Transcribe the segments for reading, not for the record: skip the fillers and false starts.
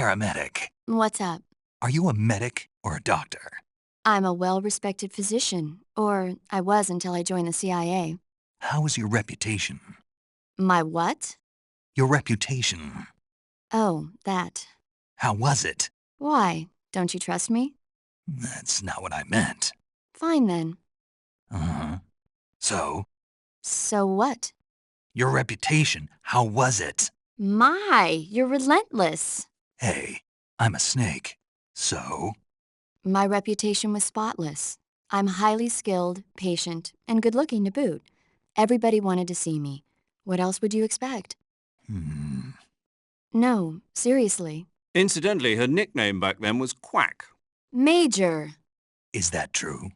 Paramedic. What's up? Are you a medic or a doctor? I'm a well-respected physician. Or I was until I joined the CIA. How is your reputation? My what? Your reputation. Oh, that. How was it? Why? Don't you trust me? That's not what I meant. Fine then. Uh-huh. So, So what? your reputation, how was it? You're relentless. Hey, I'm a snake. So, My reputation was spotless. I'm highly skilled, patient, and good-looking to boot. Everybody wanted to see me. What else would you expect? No, seriously. Incidentally, her nickname back then was Quack. Major. is that true?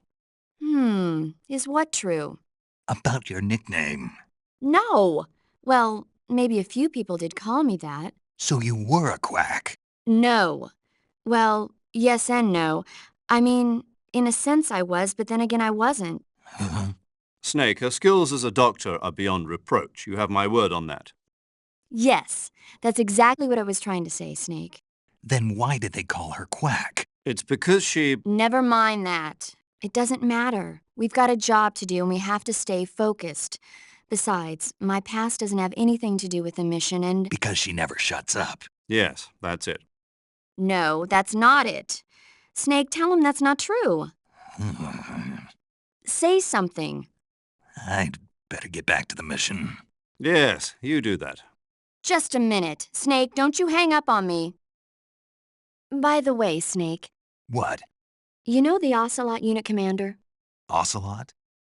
Is what true? About your nickname. No. Well, maybe a few people did call me that. So you were a quack. No. Well, yes and no. I mean, in a sense I was, but then again I wasn't. Snake, her skills as a doctor are beyond reproach. You have my word on that. Yes, that's exactly what I was trying to say, Snake. Then why did they call her Quack? It's because she... Never mind that. It doesn't matter. We've got a job to do and we have to stay focused. Besides, my past doesn't have anything to do with the mission and... Because she never shuts up. Yes, that's it. No, that's not it. Snake, tell him that's not true. Say something. I'd better get back to the mission. Yes, you do that. Just a minute. Snake, don't you hang up on me. By the way, Snake, What? you know the Ocelot unit commander? Ocelot?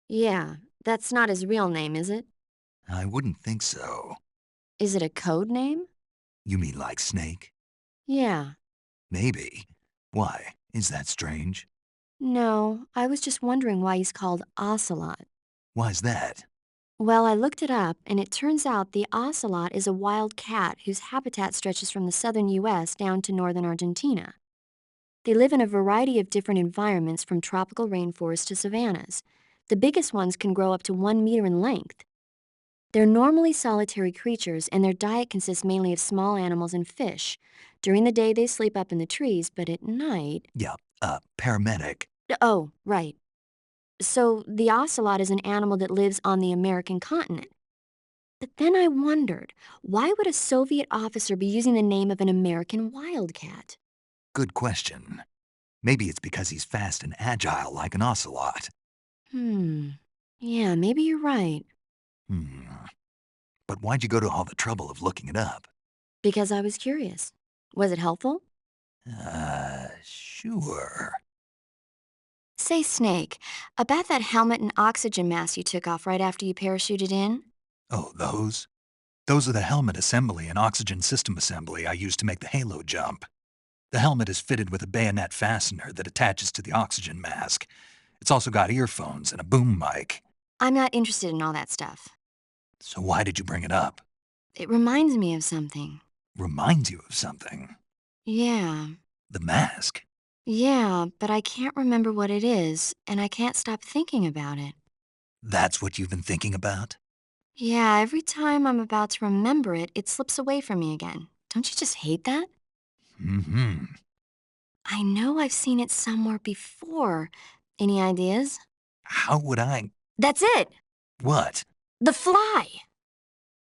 Yeah, that's not his real name, is it? I wouldn't think so. Is it a code name? You mean like Snake? Yeah. Maybe. Why? Is that strange? No, I was just wondering why he's called Ocelot. Why's that? Well, I looked it up, and it turns out the ocelot is a wild cat whose habitat stretches from the southern U.S. down to northern Argentina. They live in a variety of different environments from tropical rainforests to savannas. The biggest ones can grow up to 1 meter in length. They're normally solitary creatures, and their diet consists mainly of small animals and fish. During the day, they sleep up in the trees, but at night... Yeah, paramedic. Oh, right. So the ocelot is an animal that lives on the American continent. But then I wondered, why would a Soviet officer be using the name of an American wildcat? Good question. Maybe it's because he's fast and agile like an ocelot. Yeah, maybe you're right. But why'd you go to all the trouble of looking it up? Because I was curious. Was it helpful? Sure. Say, Snake, about that helmet and oxygen mask you took off right after you parachuted in? Oh, those? Those are the helmet assembly and oxygen system assembly I used to make the halo jump. The helmet is fitted with a bayonet fastener that attaches to the oxygen mask. It's also got earphones and a boom mic. I'm not interested in all that stuff. So why did you bring it up? It reminds me of something. Reminds you of something. Yeah. The mask. Yeah, but I can't remember what it is, and I can't stop thinking about it. That's what you've been thinking about? Yeah, every time I'm about to remember it, it slips away from me again. Don't you just hate that? I know I've seen it somewhere before. Any ideas? How would I... That's it! What? The fly!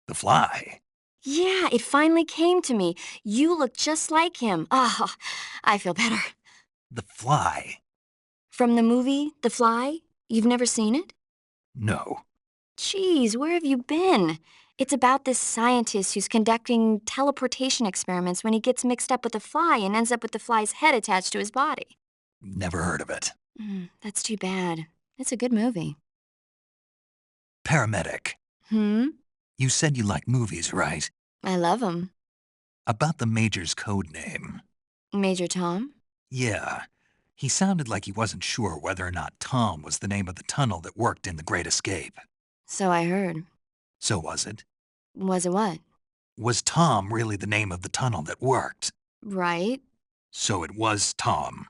The fly? Yeah, it finally came to me. You look just like him. Ah, I feel better. The fly? From the movie, The Fly? You've never seen it? No. Geez, where have you been? It's about this scientist who's conducting teleportation experiments when he gets mixed up with a fly and ends up with the fly's head attached to his body. Never heard of it. That's too bad. It's a good movie. Paramedic. You said you like movies, right? I love 'em. About the Major's code name. Major Tom? Yeah. He sounded like he wasn't sure whether or not Tom was the name of the tunnel that worked in The Great Escape. So I heard. So was it? Was it what? Was Tom really the name of the tunnel that worked? Right. So it was Tom.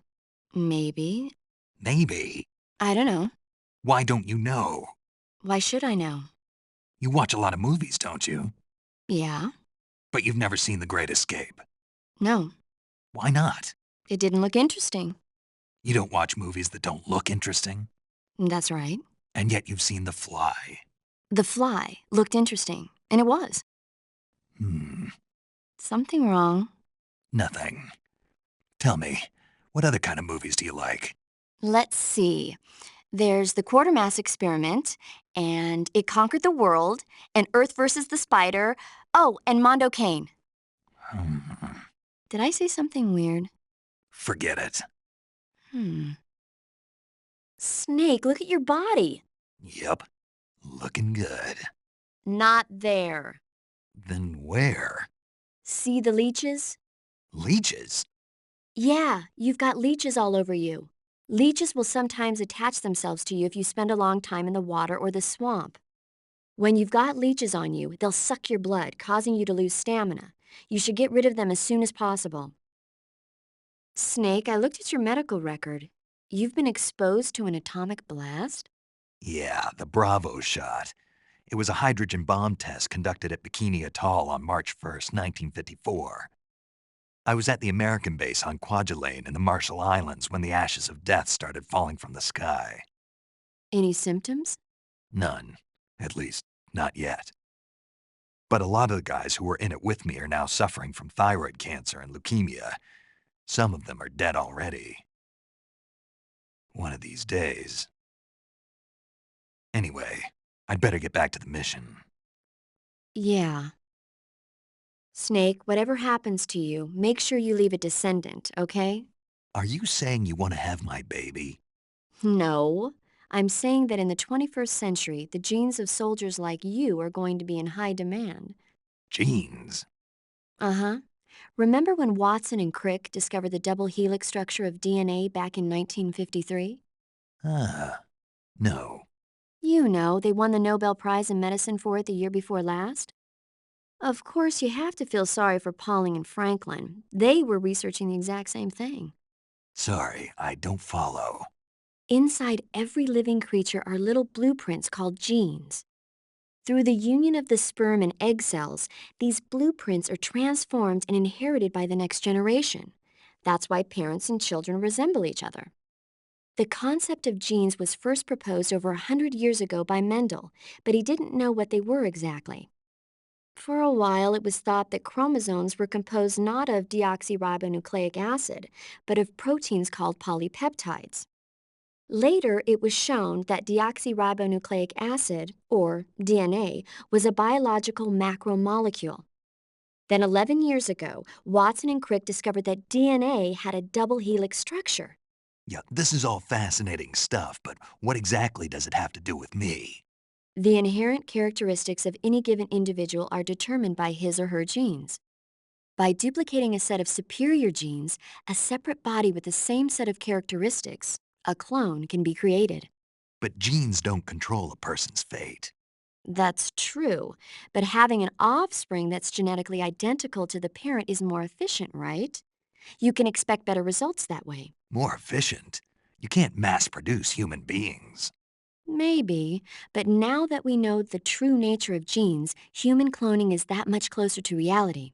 Maybe. Maybe. I don't know. Why don't you know? Why should I know? You watch a lot of movies, don't you? Yeah. But you've never seen The Great Escape. No. Why not? It didn't look interesting. You don't watch movies that don't look interesting, That's right. and yet you've seen The Fly. The Fly looked interesting, and it was. Hmm, Something wrong. nothing. Tell me, what other kind of movies do you like? Let's see. There's the Quartermass Experiment, and It Conquered the World, and Earth versus the Spider. Oh, and Mondo Cane. Hmm, Did I say something weird? forget it. Snake, look at your body. Yep, looking good. Not there. Then where? See the leeches? Leeches? Yeah, you've got leeches all over you. Leeches will sometimes attach themselves to you if you spend a long time in the water or the swamp. When you've got leeches on you, they'll suck your blood, causing you to lose stamina. You should get rid of them as soon as possible. Snake, I looked at your medical record. You've been exposed to an atomic blast? Yeah, the Bravo shot. It was a hydrogen bomb test conducted at Bikini Atoll on March 1st, 1954. I was at the American base on Kwajalein in the Marshall Islands when the ashes of death started falling from the sky. Any symptoms? None. At least, not yet. But a lot of the guys who were in it with me are now suffering from thyroid cancer and leukemia. Some of them are dead already. One of these days. Anyway, I'd better get back to the mission. Yeah. Snake, whatever happens to you, make sure you leave a descendant, okay? Are you saying you want to have my baby? No. I'm saying that in the 21st century, the genes of soldiers like you are going to be in high demand. Genes? Uh-huh. Remember when Watson and Crick discovered the double helix structure of DNA back in 1953? Ah, no. You know, they won the Nobel Prize in Medicine for it the year before last. Of course, you have to feel sorry for Pauling and Franklin. They were researching the exact same thing. Sorry, I don't follow. Inside every living creature are little blueprints called genes. Through the union of the sperm and egg cells, these blueprints are transformed and inherited by the next generation. That's why parents and children resemble each other. The concept of genes was first proposed over 100 years ago by Mendel, but he didn't know what they were exactly. For a while, it was thought that chromosomes were composed not of deoxyribonucleic acid, but of proteins called polypeptides. Later, it was shown that deoxyribonucleic acid, or DNA, was a biological macromolecule. Then 11 years ago, Watson and Crick discovered that DNA had a double helix structure. Yeah, this is all fascinating stuff, but what exactly does it have to do with me? The inherent characteristics of any given individual are determined by his or her genes. By duplicating a set of superior genes, a separate body with the same set of characteristics, a clone, can be created. But genes don't control a person's fate. That's true, but having an offspring that's genetically identical to the parent is more efficient, right? You can expect better results that way. More efficient. You can't mass produce human beings. Maybe, but now that we know the true nature of genes, human cloning is that much closer to reality.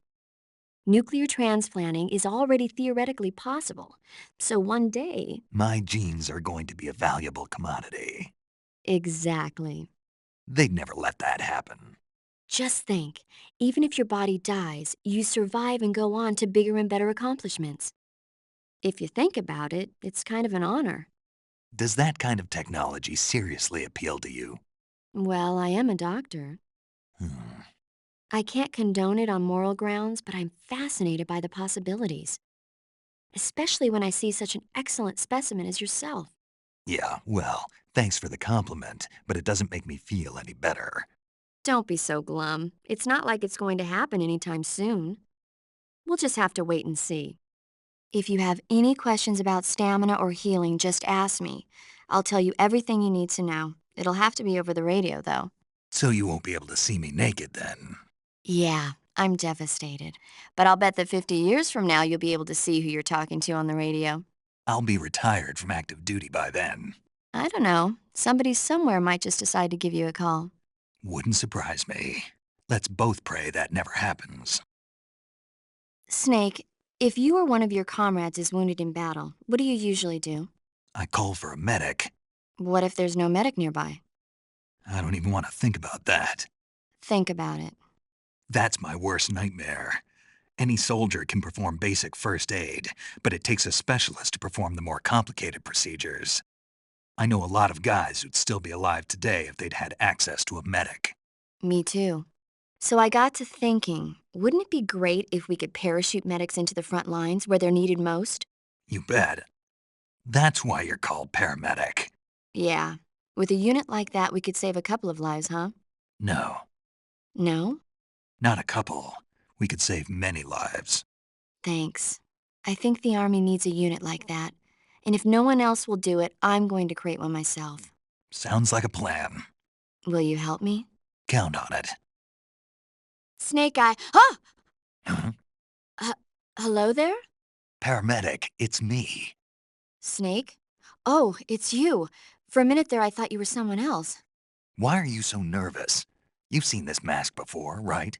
Nuclear transplanting is already theoretically possible, so one day... My genes are going to be a valuable commodity. Exactly. They'd never let that happen. Just think, even if your body dies, you survive and go on to bigger and better accomplishments. If you think about it, it's kind of an honor. Does that kind of technology seriously appeal to you? Well, I am a doctor. Hmm. I can't condone it on moral grounds, but I'm fascinated by the possibilities. Especially when I see such an excellent specimen as yourself. Yeah, well, thanks for the compliment, but it doesn't make me feel any better. Don't be so glum. It's not like it's going to happen anytime soon. We'll just have to wait and see. If you have any questions about stamina or healing, just ask me. I'll tell you everything you need to know. It'll have to be over the radio, though. So you won't be able to see me naked then. Yeah, I'm devastated. But I'll bet that 50 years from now, you'll be able to see who you're talking to on the radio. I'll be retired from active duty by then. I don't know. Somebody somewhere might just decide to give you a call. Wouldn't surprise me. Let's both pray that never happens. Snake, If you or one of your comrades is wounded in battle, what do you usually do? I call for a medic. What if there's no medic nearby? I don't even want to think about that. Think about it. That's my worst nightmare. Any soldier can perform basic first aid, but it takes a specialist to perform the more complicated procedures. I know a lot of guys who'd still be alive today if they'd had access to a medic. Me too. So I got to thinking, wouldn't it be great if we could parachute medics into the front lines where they're needed most? You bet. That's why you're called paramedic. Yeah. With a unit like that, we could save a couple of lives, huh? No, No? not a couple. We could save many lives. Thanks. I think the Army needs a unit like that. And if no one else will do it, I'm going to create one myself. Sounds like a plan. Will you help me? Count on it. Snake Eye. Ah! Huh? Hello there? Paramedic, it's me. Snake? Oh, it's you. For a minute there, I thought you were someone else. Why are you so nervous? You've seen this mask before, right?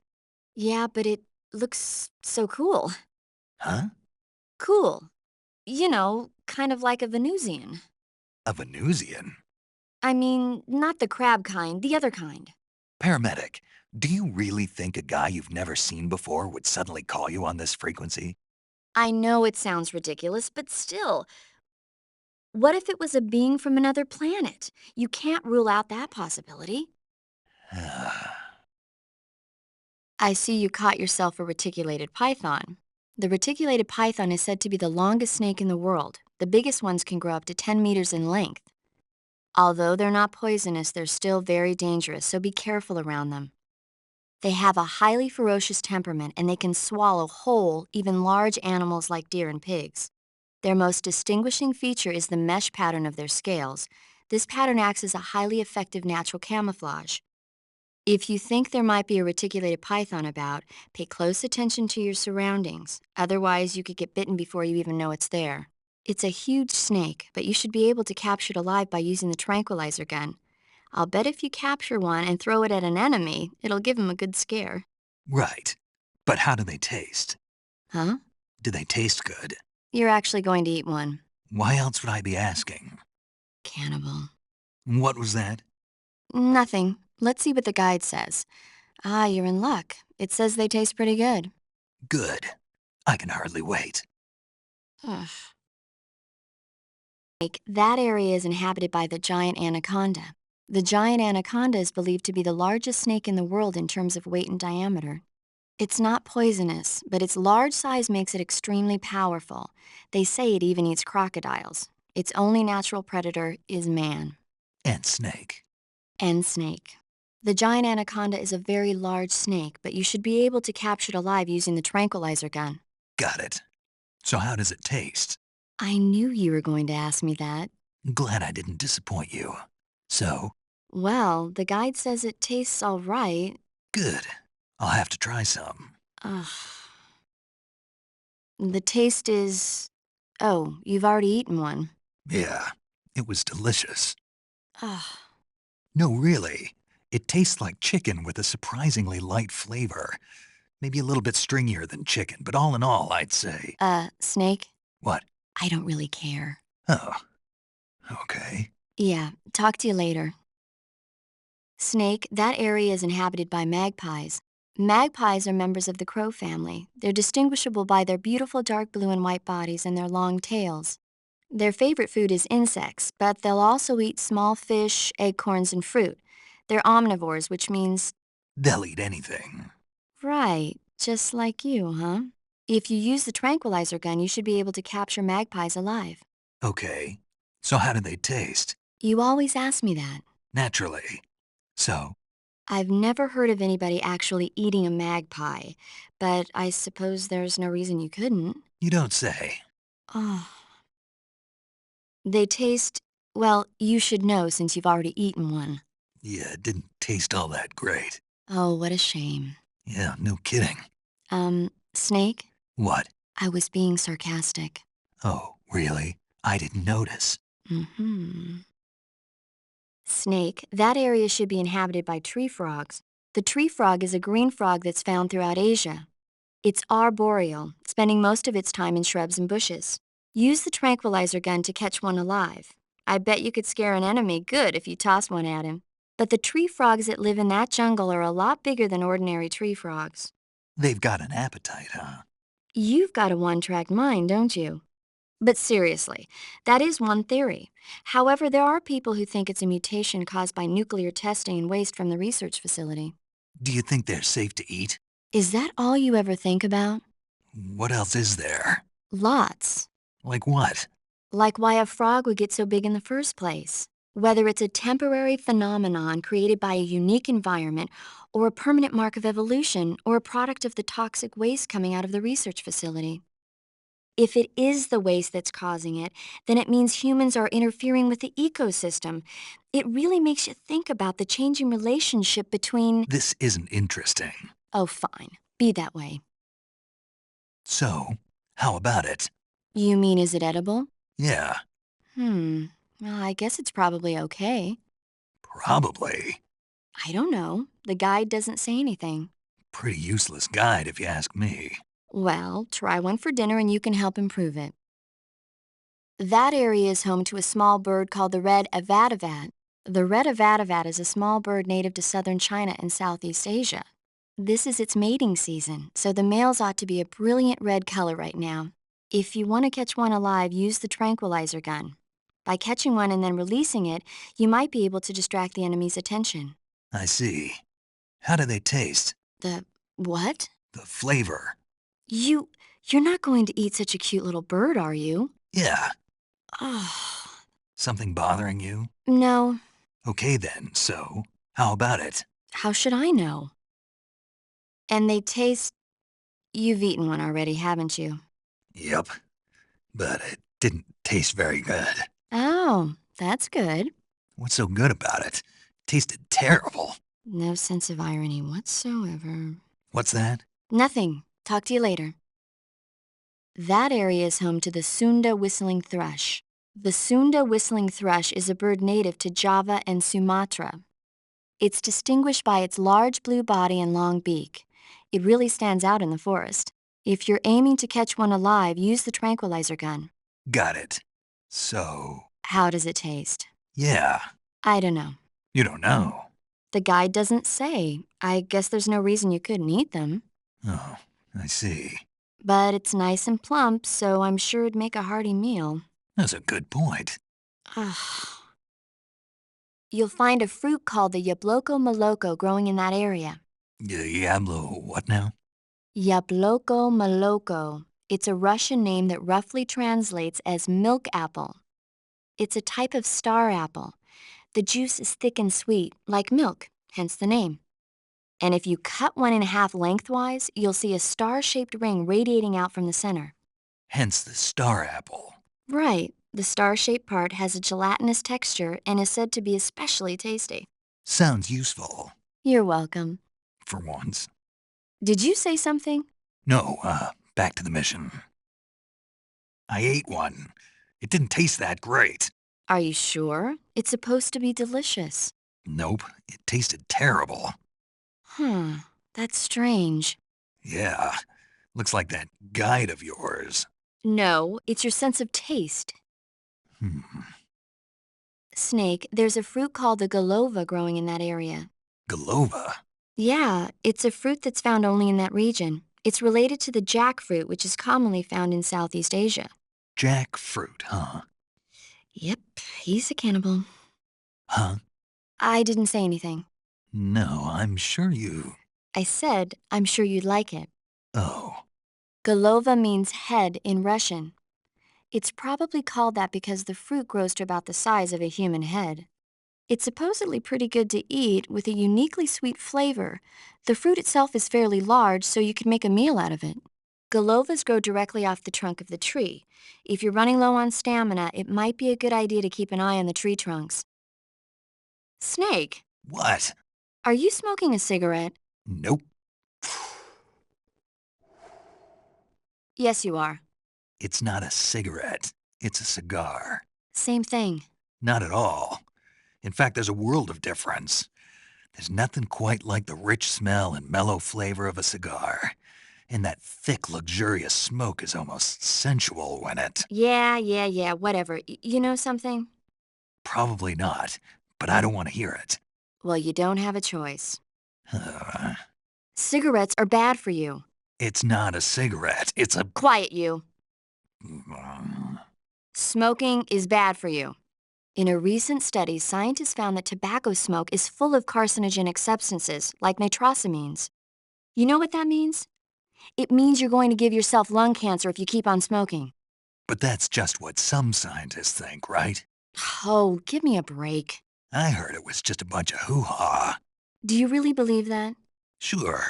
Yeah, but it looks so cool. Huh? Cool. You know, kind of like a Venusian. A Venusian? I mean, not the crab kind, the other kind. Paramedic, do you really think a guy you've never seen before would suddenly call you on this frequency? I know it sounds ridiculous, but still, what if it was a being from another planet? You can't rule out that possibility. I see you caught yourself a reticulated python. The reticulated python is said to be the longest snake in the world. The biggest ones can grow up to 10 meters in length. Although they're not poisonous, they're still very dangerous, so be careful around them. They have a highly ferocious temperament and they can swallow whole, even large animals like deer and pigs. Their most distinguishing feature is the mesh pattern of their scales. This pattern acts as a highly effective natural camouflage. If you think there might be a reticulated python about, pay close attention to your surroundings. Otherwise, you could get bitten before you even know it's there. It's a huge snake, but you should be able to capture it alive by using the tranquilizer gun. I'll bet if you capture one and throw it at an enemy, it'll give him a good scare. Right. But how do they taste? Huh? Do they taste good? You're actually going to eat one. Why else would I be asking? Cannibal. What was that? Nothing. Let's see what the guide says. Ah, you're in luck. It says they taste pretty good. Good. I can hardly wait. Ugh. That area is inhabited by the giant anaconda. The giant anaconda is believed to be the largest snake in the world in terms of weight and diameter. It's not poisonous, but its large size makes it extremely powerful. They say it even eats crocodiles. Its only natural predator is man. And snake. And snake. The giant anaconda is a very large snake, but you should be able to capture it alive using the tranquilizer gun. Got it. So how does it taste? I knew you were going to ask me that. Glad I didn't disappoint you. So? Well, the guide says it tastes all right. Good. I'll have to try some. Ugh. The taste is... Oh, you've already eaten one. Yeah, it was delicious. Ugh. No, really. It tastes like chicken with a surprisingly light flavor. Maybe a little bit stringier than chicken, but all in all, I'd say... Snake? What? I don't really care. Oh, okay. Yeah, talk to you later. Snake, that area is inhabited by magpies. Magpies are members of the crow family. They're distinguishable by their beautiful dark blue and white bodies and their long tails. Their favorite food is insects, but they'll also eat small fish, acorns, and fruit. They're omnivores, which means... They'll eat anything. Right, just like you, huh? If you use the tranquilizer gun, you should be able to capture magpies alive. Okay. So how do they taste? You always ask me that. Naturally. So? I've never heard of anybody actually eating a magpie, but I suppose there's no reason you couldn't. You don't say. Oh. They taste, well, you should know since you've already eaten one. Yeah, it didn't taste all that great. Oh, what a shame. Yeah, no kidding. Snake? What? I was being sarcastic. Oh, really? I didn't notice. Mm-hmm. Snake, that area should be inhabited by tree frogs. The tree frog is a green frog that's found throughout Asia. It's arboreal, spending most of its time in shrubs and bushes. Use the tranquilizer gun to catch one alive. I bet you could scare an enemy good if you toss one at him. But the tree frogs that live in that jungle are a lot bigger than ordinary tree frogs. They've got an appetite, huh? You've got a one-track mind, don't you? But seriously, that is one theory. However, there are people who think it's a mutation caused by nuclear testing and waste from the research facility. Do you think they're safe to eat? Is that all you ever think about? What else is there? Lots. Like what? Like why a frog would get so big in the first place. Whether it's a temporary phenomenon created by a unique environment, or a permanent mark of evolution, or a product of the toxic waste coming out of the research facility. If it is the waste that's causing it, then it means humans are interfering with the ecosystem. It really makes you think about the changing relationship between... This isn't interesting. Oh, fine. Be that way. So, how about it? You mean, is it edible? Yeah, Well, I guess it's probably okay. probably. I don't know. The guide doesn't say anything. Pretty useless guide if you ask me. Well, try one for dinner and you can help improve it. That area is home to a small bird called the red avadavat. The red avadavat is a small bird native to southern China and Southeast Asia. This is its mating season, so the males ought to be a brilliant red color right now. If you want to catch one alive, use the tranquilizer gun. By catching one and then releasing it, you might be able to distract the enemy's attention. I see. How do they taste? The what? The flavor. You're not going to eat such a cute little bird, are you? Yeah. Oh, Something bothering you? no. Okay then, so, how about it? How should I know? And they taste... You've eaten one already, haven't you? Yep. But it didn't taste very good. Oh, that's good. What's so good about it? Tasted terrible. No sense of irony whatsoever. What's that? Nothing. Talk to you later. That area is home to the Sunda whistling thrush. The Sunda whistling thrush is a bird native to Java and Sumatra. It's distinguished by its large blue body and long beak. It really stands out in the forest. If you're aiming to catch one alive, use the tranquilizer gun. Got it. So, How does it taste? yeah. I don't know. You don't know. The guide doesn't say. I guess there's no reason you couldn't eat them. Oh, I see. But it's nice and plump, so I'm sure it'd make a hearty meal. That's a good point. Ugh. You'll find a fruit called the yabloko maloko growing in that area. Diablo, what now? Yabloko maloko. It's a Russian name that roughly translates as milk apple. It's a type of star apple. The juice is thick and sweet, like milk, hence the name. And if you cut one in half lengthwise, you'll see a star-shaped ring radiating out from the center. Hence the star apple. Right. The star-shaped part has a gelatinous texture and is said to be especially tasty. Sounds useful. You're welcome. For once. Did you say something? No, back to the mission. I ate one. It didn't taste that great. Are you sure? It's supposed to be delicious. Nope, it tasted terrible. That's strange. Yeah, looks like that guide of yours. No, it's your sense of taste. Snake, there's a fruit called the golova growing in that area. Golova? Yeah, it's a fruit that's found only in that region. It's related to the jackfruit, which is commonly found in Southeast Asia. Jackfruit, huh? Yep, he's a cannibal. Huh? I didn't say anything. No, I'm sure you... I said, I'm sure you'd like it. Oh. Golova means head in Russian. It's probably called that because the fruit grows to about the size of a human head. It's supposedly pretty good to eat with a uniquely sweet flavor. The fruit itself is fairly large, so you can make a meal out of it. Golovas grow directly off the trunk of the tree. If you're running low on stamina, it might be a good idea to keep an eye on the tree trunks. Snake, What? are you smoking a cigarette? Nope. Yes, you are. It's not a cigarette. It's a cigar. Same thing. Not at all. In fact, there's a world of difference. There's nothing quite like the rich smell and mellow flavor of a cigar. And that thick, luxurious smoke is almost sensual when it... Yeah, whatever. You know something? Probably not, but I don't want to hear it. Well, you don't have a choice. Cigarettes are bad for you. It's not a cigarette, it's a... Quiet, you. Smoking is bad for you. In a recent study, scientists found that tobacco smoke is full of carcinogenic substances, like nitrosamines. You know what that means? It means you're going to give yourself lung cancer if you keep on smoking. But that's just what some scientists think, right? Oh, give me a break. I heard it was just a bunch of hoo-ha. Do you really believe that? Sure.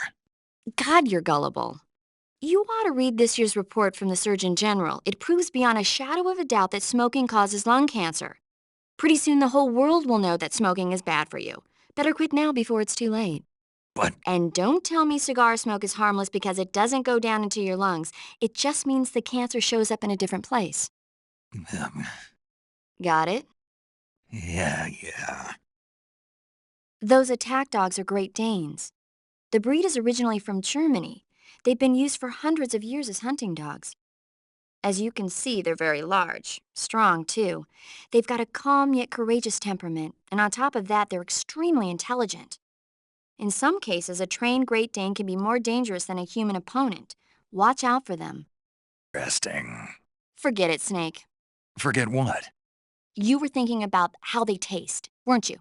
God, you're gullible. You ought to read this year's report from the Surgeon General. It proves beyond a shadow of a doubt that smoking causes lung cancer. Pretty soon the whole world will know that smoking is bad for you. Better quit now before it's too late. But... And don't tell me cigar smoke is harmless because it doesn't go down into your lungs. It just means the cancer shows up in a different place. Got it? Yeah. Those attack dogs are Great Danes. The breed is originally from Germany. They've been used for hundreds of years as hunting dogs. As you can see, they're very large, strong too. They've got a calm yet courageous temperament, and on top of that, they're extremely intelligent. In some cases, a trained Great Dane can be more dangerous than a human opponent. Watch out for them. Interesting. Forget it, Snake. Forget what? You were thinking about how they taste, weren't you?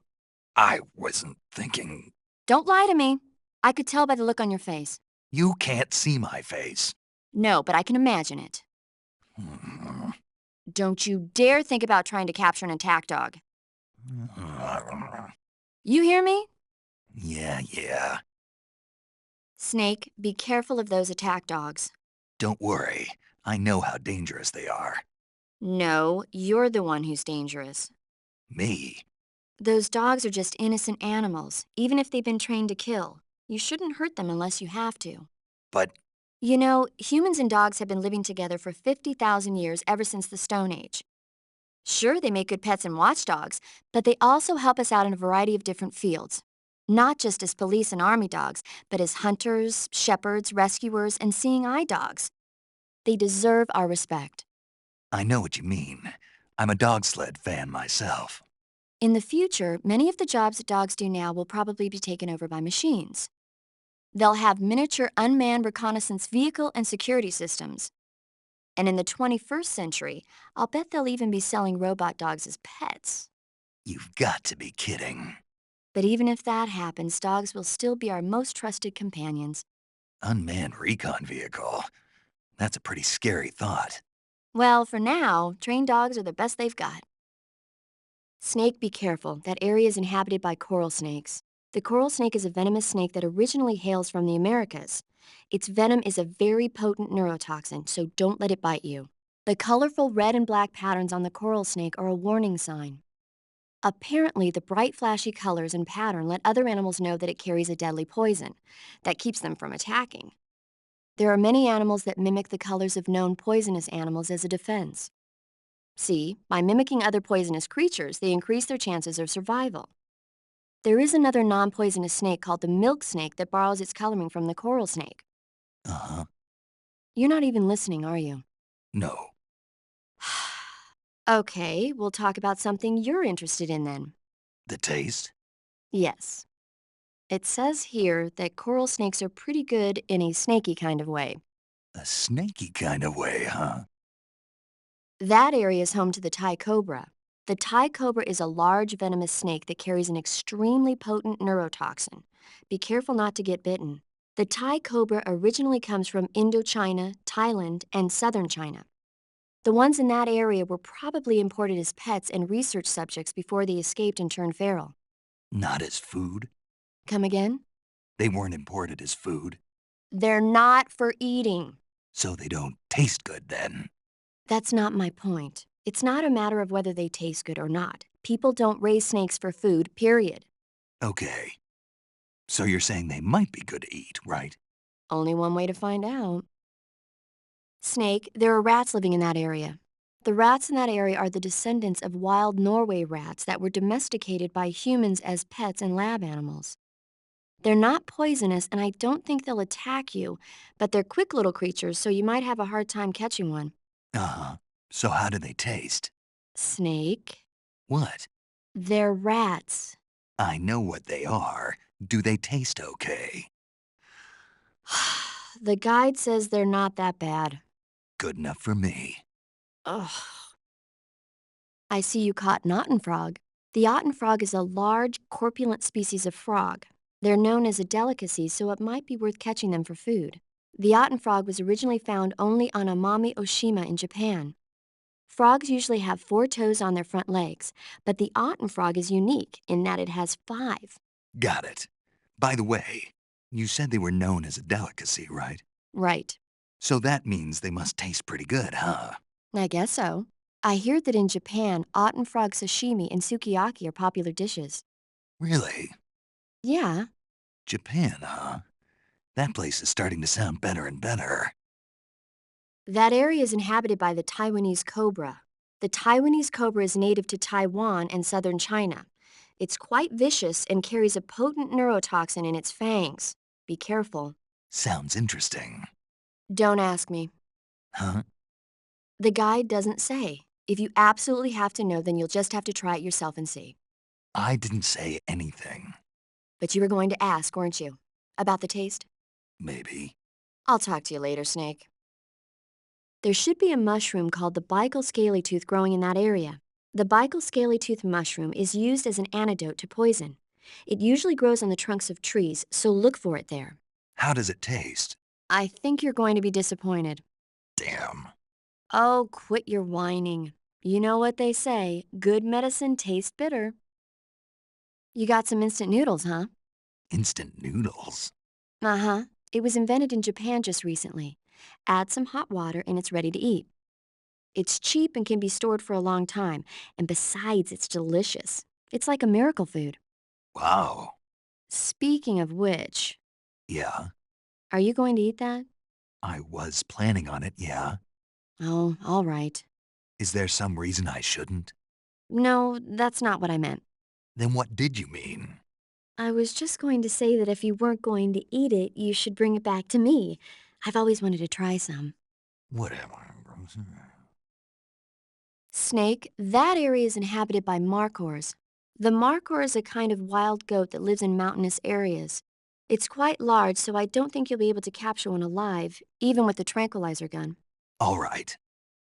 I wasn't thinking... Don't lie to me. I could tell by the look on your face. You can't see my face. No, but I can imagine it. Don't you dare think about trying to capture an attack dog. You hear me? Yeah. Snake, be careful of those attack dogs. Don't worry. I know how dangerous they are. No, you're the one who's dangerous. Me? Those dogs are just innocent animals, even if they've been trained to kill. You shouldn't hurt them unless you have to. But... You know, humans and dogs have been living together for 50,000 years ever since the Stone Age. Sure, they make good pets and watchdogs, but they also help us out in a variety of different fields. Not just as police and army dogs, but as hunters, shepherds, rescuers, and seeing-eye dogs. They deserve our respect. I know what you mean. I'm a dog sled fan myself. In the future, many of the jobs that dogs do now will probably be taken over by machines. They'll have miniature unmanned reconnaissance vehicle and security systems. And in the 21st century, I'll bet they'll even be selling robot dogs as pets. You've got to be kidding. But even if that happens, dogs will still be our most trusted companions. Unmanned recon vehicle. That's a pretty scary thought. Well, for now, trained dogs are the best they've got. Snake, be careful. That area is inhabited by coral snakes. The coral snake is a venomous snake that originally hails from the Americas. Its venom is a very potent neurotoxin, so don't let it bite you. The colorful red and black patterns on the coral snake are a warning sign. Apparently, the bright flashy colors and pattern let other animals know that it carries a deadly poison that keeps them from attacking. There are many animals that mimic the colors of known poisonous animals as a defense. See, by mimicking other poisonous creatures, they increase their chances of survival. There is another non-poisonous snake called the milk snake that borrows its coloring from the coral snake. Uh-huh. You're not even listening, are you? No. Okay, we'll talk about something you're interested in then. The taste? Yes. It says here that coral snakes are pretty good in a snaky kind of way. A snaky kind of way, huh? That area is home to the Thai cobra. The Thai cobra is a large venomous snake that carries an extremely potent neurotoxin. Be careful not to get bitten. The Thai cobra originally comes from Indochina, Thailand, and southern China. The ones in that area were probably imported as pets and research subjects before they escaped and turned feral. Not as food? Come again? They weren't imported as food, They're not for eating. so they don't taste good then. That's not my point. It's not a matter of whether they taste good or not. People don't raise snakes for food, period. Okay. So you're saying they might be good to eat, right? Only one way to find out. Snake, there are rats living in that area. The rats in that area are the descendants of wild Norway rats that were domesticated by humans as pets and lab animals. They're not poisonous, and I don't think they'll attack you, but they're quick little creatures, so you might have a hard time catching one. Uh-huh. So how do they taste? Snake? What? They're rats. I know what they are. Do they taste okay? The guide says they're not that bad. Good enough for me. Ugh. I see you caught an Otten frog. The Otten frog is a large, corpulent species of frog. They're known as a delicacy, so it might be worth catching them for food. The Otten frog was originally found only on Amami Oshima in Japan. Frogs usually have 4 toes on their front legs, but the Otten frog is unique in that it has 5. Got it. By the way, you said they were known as a delicacy, right? Right. So that means they must taste pretty good, huh? I guess so. I hear that in Japan, Otten frog sashimi and sukiyaki are popular dishes. Really? Yeah. Japan, huh? That place is starting to sound better and better. That area is inhabited by the Taiwanese cobra. The Taiwanese cobra is native to Taiwan and southern China. It's quite vicious and carries a potent neurotoxin in its fangs. Be careful. Sounds interesting. Don't ask me. Huh? The guide doesn't say. If you absolutely have to know, then you'll just have to try it yourself and see. I didn't say anything. But you were going to ask, weren't you? About the taste? Maybe. I'll talk to you later, Snake. There should be a mushroom called the Baikal scaly-tooth growing in that area. The Baikal scaly-tooth mushroom is used as an antidote to poison. It usually grows on the trunks of trees, so look for it there. How does it taste? I think you're going to be disappointed. Damn. Oh, quit your whining. You know what they say, good medicine tastes bitter. You got some instant noodles, huh? Instant noodles. Uh-huh. It was invented in Japan just recently. Add some hot water and it's ready to eat. It's cheap and can be stored for a long time, and besides, it's delicious. It's like a miracle food. Wow. Speaking of which, Yeah, are you going to eat that? I was planning on it, yeah. Oh, all right. Is there some reason I shouldn't? No, that's not what I meant. Then what did you mean? I was just going to say that if you weren't going to eat it, you should bring it back to me. I've always wanted to try some. Whatever. Snake, that area is inhabited by markhors. The markhor is a kind of wild goat that lives in mountainous areas. It's quite large, so I don't think you'll be able to capture one alive, even with the tranquilizer gun. All right.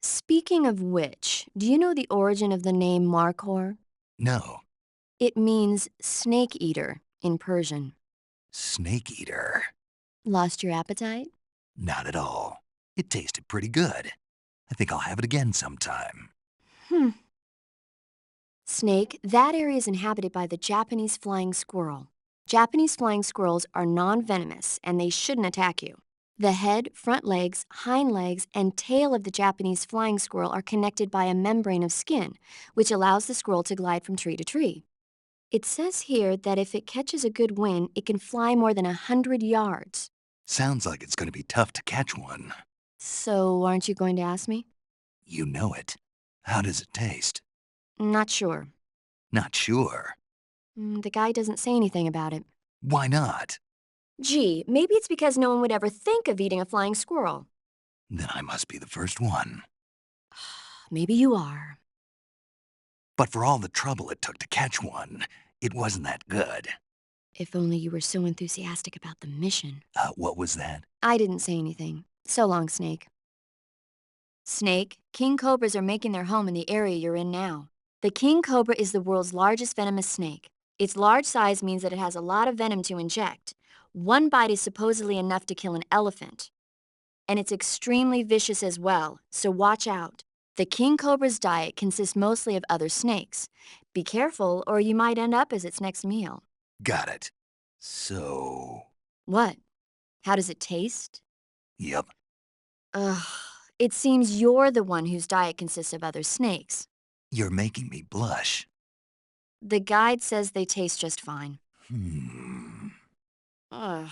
Speaking of which, do you know the origin of the name markhor? No. It means snake eater in Persian. Snake eater. Lost your appetite? Not at all. It tasted pretty good. I think I'll have it again sometime. Snake, that area is inhabited by the Japanese flying squirrel. Japanese flying squirrels are non-venomous and they shouldn't attack you. The head, front legs, hind legs, and tail of the Japanese flying squirrel are connected by a membrane of skin, which allows the squirrel to glide from tree to tree. It says here that if it catches a good wind, it can fly more than 100 yards. Sounds like it's going to be tough to catch one. So, aren't you going to ask me? You know it. How does it taste? Not sure. Not sure. The guy doesn't say anything about it. Why not? Gee, maybe it's because no one would ever think of eating a flying squirrel. Then I must be the first one. Maybe you are. But for all the trouble it took to catch one, it wasn't that good. If only you were so enthusiastic about the mission. What was that? I didn't say anything. So long, Snake. Snake, king cobras are making their home in the area you're in now. The king cobra is the world's largest venomous snake. Its large size means that it has a lot of venom to inject. One bite is supposedly enough to kill an elephant. And it's extremely vicious as well, so watch out. The king cobra's diet consists mostly of other snakes. Be careful, or you might end up as its next meal. Got it. So... What? How does it taste? Yep. Ugh, it seems you're the one whose diet consists of other snakes. You're making me blush. The guide says they taste just fine. Ugh.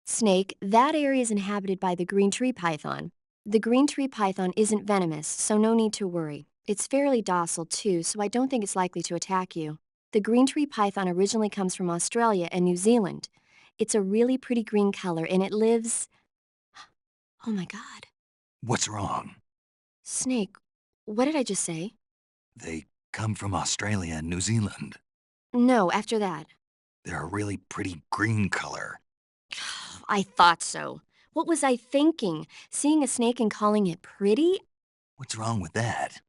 Snake, that area is inhabited by the green tree python. The green tree python isn't venomous, so no need to worry. It's fairly docile too, so I don't think it's likely to attack you. The green tree python originally comes from Australia and New Zealand. It's a really pretty green color, and it lives... Oh my God. What's wrong? Snake, what did I just say? They come from Australia and New Zealand. No, after that. They're a really pretty green color. I thought so. What was I thinking? Seeing a snake and calling it pretty? What's wrong with that?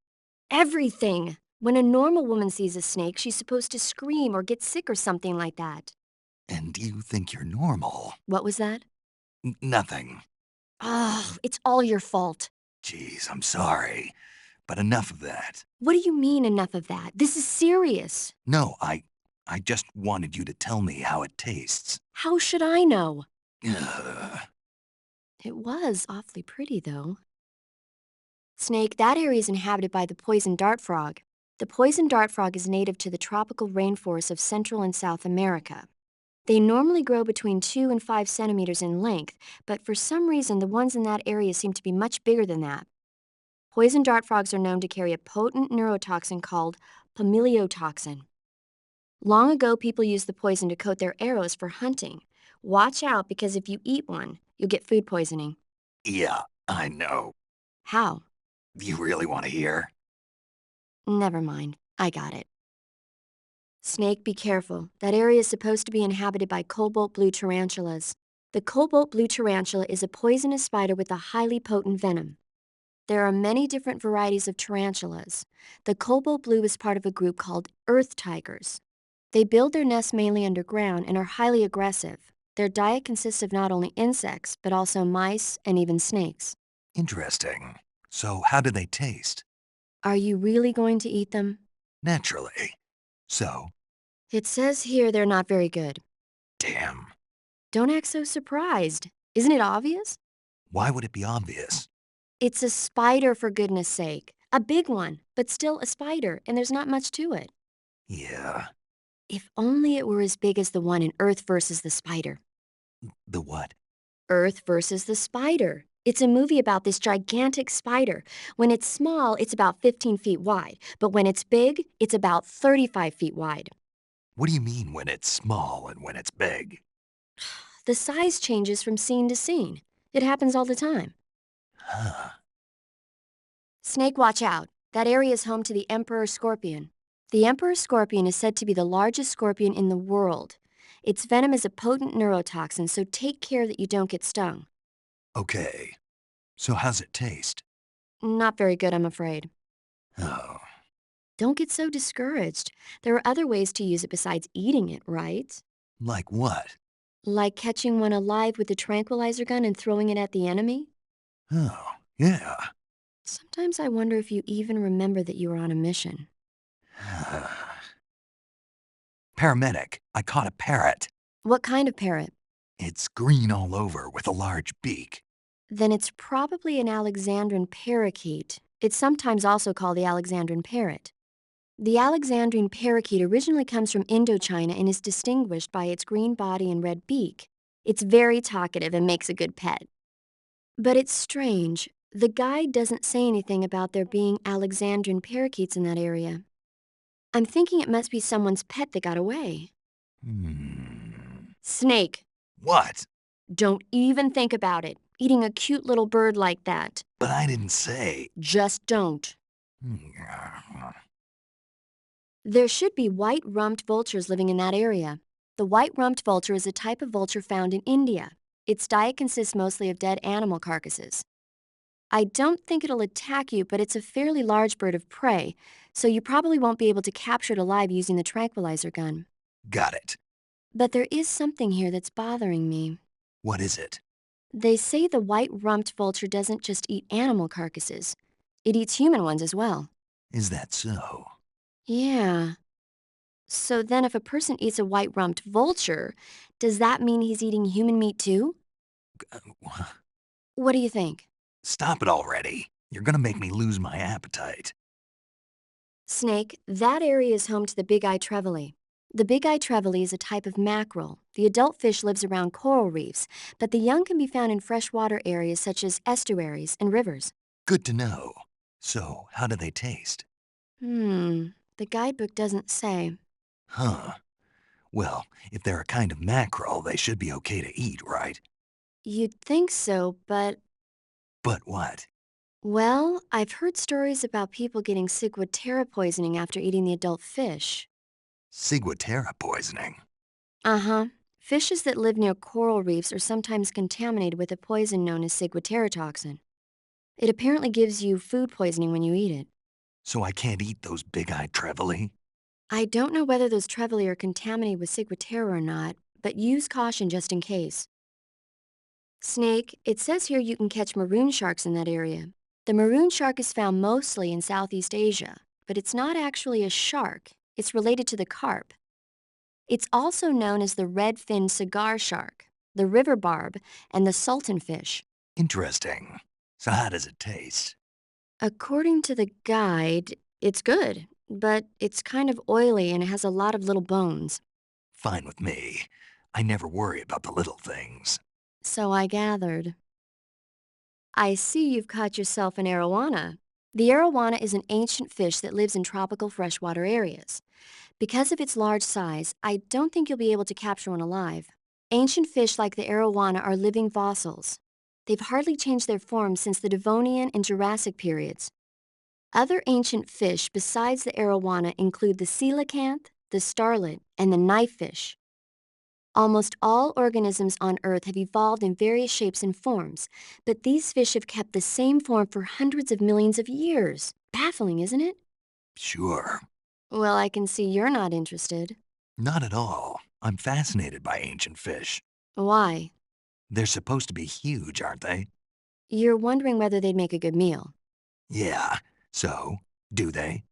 Everything. When a normal woman sees a snake, she's supposed to scream or get sick or something like that. And you think you're normal? What was that? Nothing. Oh, it's all your fault. Geez, I'm sorry. But enough of that. What do you mean enough of that? This is serious. No, I just wanted you to tell me how it tastes. How should I know? Ugh. It was awfully pretty, though. Snake, that area is inhabited by the poison dart frog. The poison dart frog is native to the tropical rainforests of Central and South America. They normally grow between 2 and 5 centimeters in length, but for some reason the ones in that area seem to be much bigger than that. Poison dart frogs are known to carry a potent neurotoxin called pamiliotoxin. Long ago, people used the poison to coat their arrows for hunting. Watch out, because if you eat one, you'll get food poisoning. Yeah, I know. How? You really want to hear? Never mind. I got it. Snake, be careful. That area is supposed to be inhabited by cobalt blue tarantulas. The cobalt blue tarantula is a poisonous spider with a highly potent venom. There are many different varieties of tarantulas. The cobalt blue is part of a group called earth tigers. They build their nests mainly underground and are highly aggressive. Their diet consists of not only insects, but also mice and even snakes. Interesting. So how do they taste? Are you really going to eat them? Naturally. So, It says here they're not very good. damn. Don't act so surprised. Isn't it obvious? Why would it be obvious? It's a spider, for goodness sake. A big one, but still a spider, and there's not much to it. Yeah. If only it were as big as the one in Earth versus the Spider. The what? Earth versus the Spider. It's a movie about this gigantic spider. When it's small, it's about 15 feet wide, but when it's big, it's about 35 feet wide. What do you mean when it's small and when it's big? The size changes from scene to scene. It happens all the time. Huh. Snake, watch out. That area is home to the emperor scorpion. The emperor scorpion is said to be the largest scorpion in the world. Its venom is a potent neurotoxin, so take care that you don't get stung. Okay. So how's it taste? Not very good, I'm afraid. Oh. Don't get so discouraged. There are other ways to use it besides eating it, right? Like what? Like catching one alive with a tranquilizer gun and throwing it at the enemy? Oh, yeah. Sometimes I wonder if you even remember that you were on a mission. Paramedic, I caught a parrot. What kind of parrot? It's green all over with a large beak. Then it's probably an Alexandrine parakeet. It's sometimes also called the Alexandrine parrot. The Alexandrine parakeet originally comes from Indochina and is distinguished by its green body and red beak. It's very talkative and makes a good pet. But it's strange. The guide doesn't say anything about there being Alexandrine parakeets in that area. I'm thinking it must be someone's pet that got away. Snake, What? don't even think about it. Eating a cute little bird like that. But I didn't say. Just don't. There should be white-rumped vultures living in that area. The white-rumped vulture is a type of vulture found in India. Its diet consists mostly of dead animal carcasses. I don't think it'll attack you, but it's a fairly large bird of prey, so you probably won't be able to capture it alive using the tranquilizer gun. Got it. But there is something here that's bothering me. What is it? They say the white-rumped vulture doesn't just eat animal carcasses. It eats human ones as well. Is that so? Yeah. So then if a person eats a white-rumped vulture, does that mean he's eating human meat too? What do you think? Stop it already. You're gonna make me lose my appetite. Snake, that area is home to the big-eyed trevally. The big-eyed trevally is a type of mackerel. The adult fish lives around coral reefs, but the young can be found in freshwater areas such as estuaries and rivers. Good to know. So, how do they taste? The guidebook doesn't say. Huh. Well, if they're a kind of mackerel, they should be okay to eat, right? You'd think so, but, But what? well, I've heard stories about people getting ciguatera poisoning after eating the adult fish. Ciguatera poisoning. Uh-huh. Fishes that live near coral reefs are sometimes contaminated with a poison known as ciguatera toxin. It apparently gives you food poisoning when you eat it. So I can't eat those big-eyed trevally? I don't know whether those trevally are contaminated with ciguatera or not, but use caution just in case. Snake, it says here you can catch maroon sharks in that area. The maroon shark is found mostly in Southeast Asia, but it's not actually a shark. It's related to the carp. It's also known as the red-finned cigar shark, the river barb, and the sultan fish. Interesting. So how does it taste? According to the guide, it's good, but it's kind of oily and it has a lot of little bones. Fine with me. I never worry about the little things. So I gathered. I see you've caught yourself an arowana. The arowana is an ancient fish that lives in tropical freshwater areas. Because of its large size, I don't think you'll be able to capture one alive. Ancient fish like the arowana are living fossils. They've hardly changed their form since the Devonian and Jurassic periods. Other ancient fish besides the arowana include the coelacanth, the starlet, and the knifefish. Almost all organisms on Earth have evolved in various shapes and forms, but these fish have kept the same form for hundreds of millions of years. Baffling, isn't it? Sure. Well, I can see you're not interested. Not at all. I'm fascinated by ancient fish. Why? They're supposed to be huge, aren't they? You're wondering whether they'd make a good meal. Yeah. So, do they?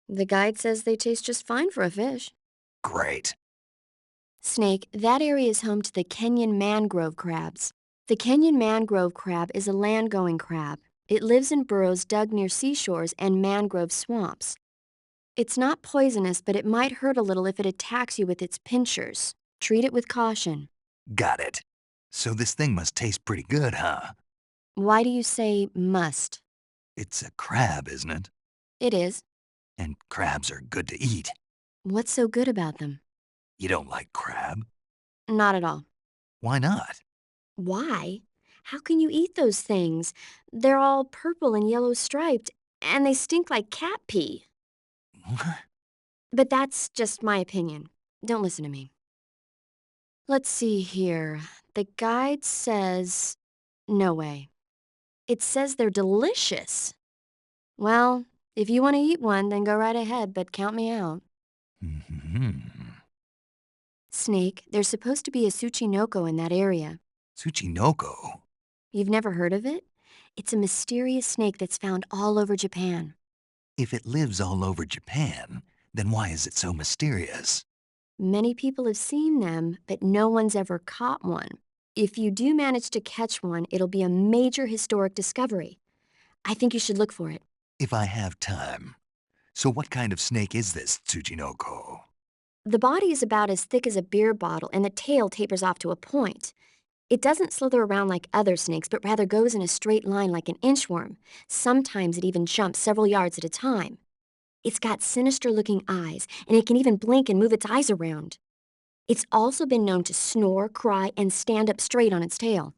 The guide says they taste just fine for a fish. Great. Snake, that area is home to the Kenyan mangrove crabs. The Kenyan mangrove crab is a land-going crab. It lives in burrows dug near seashores and mangrove swamps. It's not poisonous, but it might hurt a little if it attacks you with its pinchers. Treat it with caution. Got it. So this thing must taste pretty good, huh? Why do you say must? It's a crab, isn't it? It is. And crabs are good to eat. What's so good about them? You don't like crab? Not at all. Why not? Why? How can you eat those things? They're all purple and yellow striped, and they stink like cat pee. But that's just my opinion. Don't listen to me. Let's see here. The guide says, no way. It says they're delicious. Well, if you want to eat one, then go right ahead, but count me out. Snake, there's supposed to be a Tsuchinoko in that area. Tsuchinoko? You've never heard of it? It's a mysterious snake that's found all over Japan. If it lives all over Japan, then why is it so mysterious? Many people have seen them, but no one's ever caught one. If you do manage to catch one, it'll be a major historic discovery. I think you should look for it. If I have time. So what kind of snake is this Tsuchinoko? The body is about as thick as a beer bottle, and the tail tapers off to a point. It doesn't slither around like other snakes, but rather goes in a straight line like an inchworm. Sometimes it even jumps several yards at a time. It's got sinister-looking eyes, and it can even blink and move its eyes around. It's also been known to snore, cry, and stand up straight on its tail.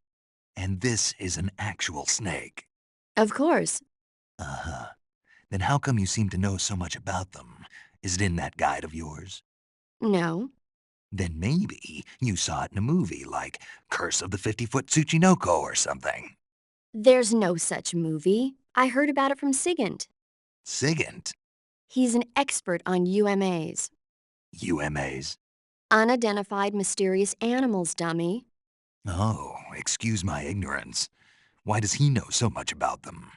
And this is an actual snake? Of course. Uh-huh. Then how come you seem to know so much about them? Is it in that guide of yours? No. Then maybe you saw it in a movie like Curse of the 50-Foot Tsuchinoko or something. There's no such movie. I heard about it from Sigint. Sigint? He's an expert on UMAs. UMAs? Unidentified mysterious animals, dummy. Oh, excuse my ignorance. Why does he know so much about them?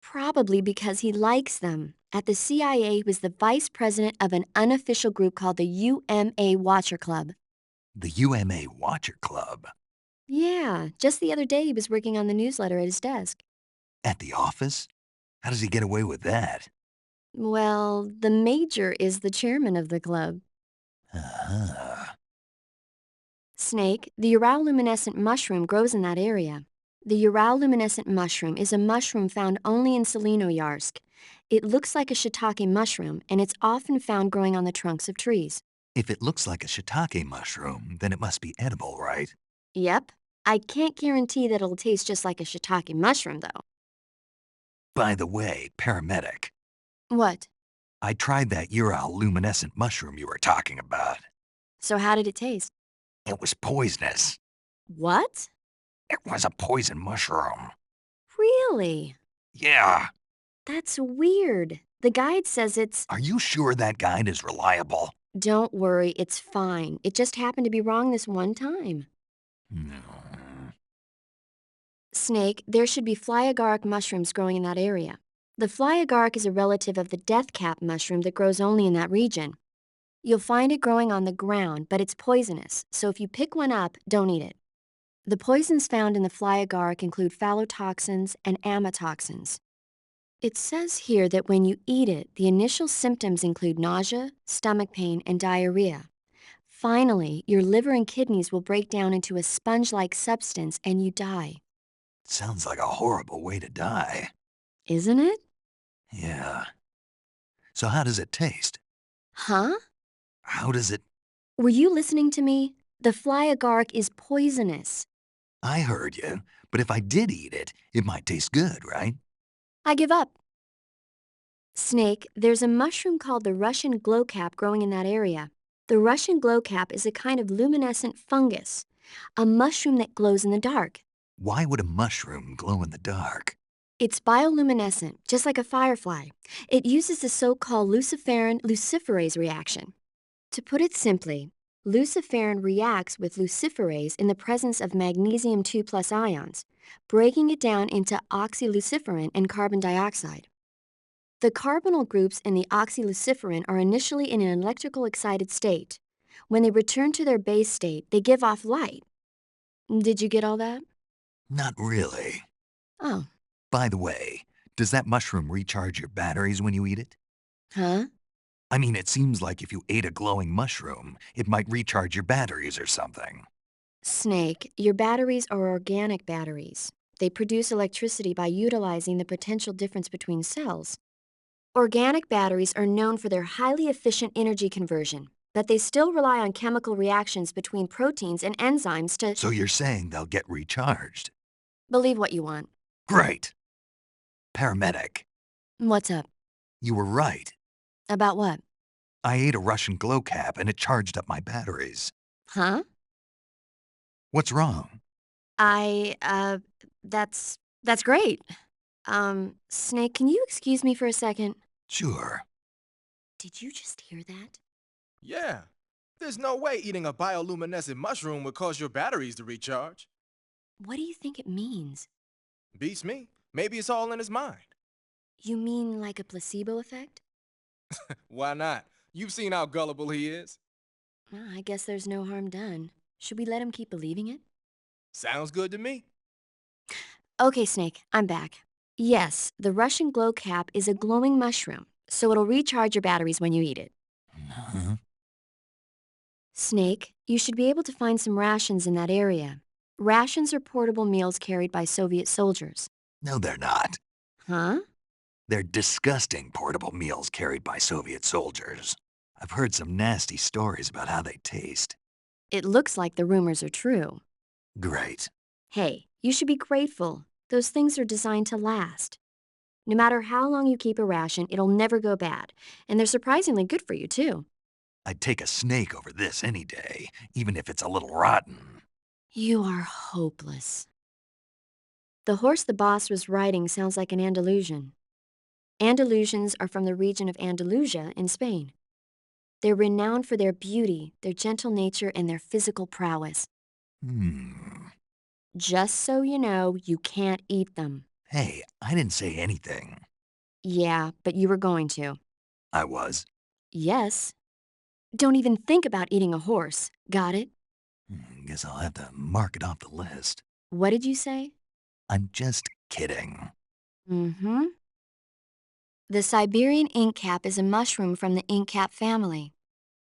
Probably because he likes them. At the CIA, he was the vice president of an unofficial group called the UMA Watcher Club. The UMA Watcher Club? Yeah, just the other day he was working on the newsletter at his desk. At the office? How does he get away with that? Well, the major is the chairman of the club. Uh-huh. Snake, the uroluminescent mushroom grows in that area. The uroluminescent mushroom is a mushroom found only in Selenoyarsk. It looks like a shiitake mushroom, and it's often found growing on the trunks of trees. If it looks like a shiitake mushroom, then it must be edible, right? Yep. I can't guarantee that it'll taste just like a shiitake mushroom, though. By the way, paramedic, What? I tried that Ural luminescent mushroom you were talking about. So how did it taste? It was poisonous. What? It was a poison mushroom. Really? Yeah. That's weird. The guide says it's... Are you sure that guide is reliable? Don't worry, it's fine. It just happened to be wrong this one time. No. Snake, there should be fly agaric mushrooms growing in that area. The fly agaric is a relative of the death cap mushroom that grows only in that region. You'll find it growing on the ground, but it's poisonous, so if you pick one up, don't eat it. The poisons found in the fly agaric include phallotoxins and amatoxins. It says here that when you eat it, the initial symptoms include nausea, stomach pain, and diarrhea. Finally, your liver and kidneys will break down into a sponge-like substance and you die. Sounds like a horrible way to die. Isn't it? Yeah. So how does it taste? Huh? How does it... Were you listening to me? The fly agaric is poisonous. I heard you, but if I did eat it, it might taste good, right? I give up. Snake, there's a mushroom called the Russian glowcap growing in that area. The Russian glowcap is a kind of luminescent fungus, a mushroom that glows in the dark. Why would a mushroom glow in the dark? It's bioluminescent, just like a firefly. It uses the so-called luciferin luciferase reaction. To put it simply, luciferin reacts with luciferase in the presence of magnesium 2+ ions, breaking it down into oxyluciferin and carbon dioxide. The carbonyl groups in the oxyluciferin are initially in an electrical excited state. When they return to their base state, they give off light. Did you get all that? Not really. Oh, By the way, does that mushroom recharge your batteries when you eat it? huh? I mean, it seems like if you ate a glowing mushroom, it might recharge your batteries or something. Snake, your batteries are organic batteries. They produce electricity by utilizing the potential difference between cells. Organic batteries are known for their highly efficient energy conversion, but they still rely on chemical reactions between proteins and enzymes to So you're saying they'll get recharged? believe what you want. Great. Paramedic, What's up? you were right. About what? I ate a Russian glow cap and it charged up my batteries. Huh? What's wrong? That's great. Snake, can you excuse me for a second? Sure. Did you just hear that? Yeah. There's no way eating a bioluminescent mushroom would cause your batteries to recharge. What do you think it means? Beats me. Maybe it's all in his mind. You mean like a placebo effect? Why not? You've seen how gullible he is. Well, I guess there's no harm done. Should we let him keep believing it? Sounds good to me. Okay, Snake, I'm back. Yes, the Russian glow cap is a glowing mushroom, so it'll recharge your batteries when you eat it. Huh? Snake, you should be able to find some rations in that area. Rations are portable meals carried by Soviet soldiers. No, they're not. Huh? They're disgusting portable meals carried by Soviet soldiers. I've heard some nasty stories about how they taste. It looks like the rumors are true. Great. Hey, you should be grateful. Those things are designed to last. No matter how long you keep a ration, it'll never go bad. And they're surprisingly good for you, too. I'd take a snake over this any day, even if it's a little rotten. You are hopeless. The horse the boss was riding sounds like an Andalusian. Andalusians are from the region of Andalusia in Spain. They're renowned for their beauty, their gentle nature, and their physical prowess. Just so you know, you can't eat them. Hey, I didn't say anything. Yeah, but you were going to. I was. Yes. Don't even think about eating a horse. Got it? Guess I'll have to mark it off the list. What did you say? I'm just kidding. Mm-hmm. The Siberian ink cap is a mushroom from the ink cap family.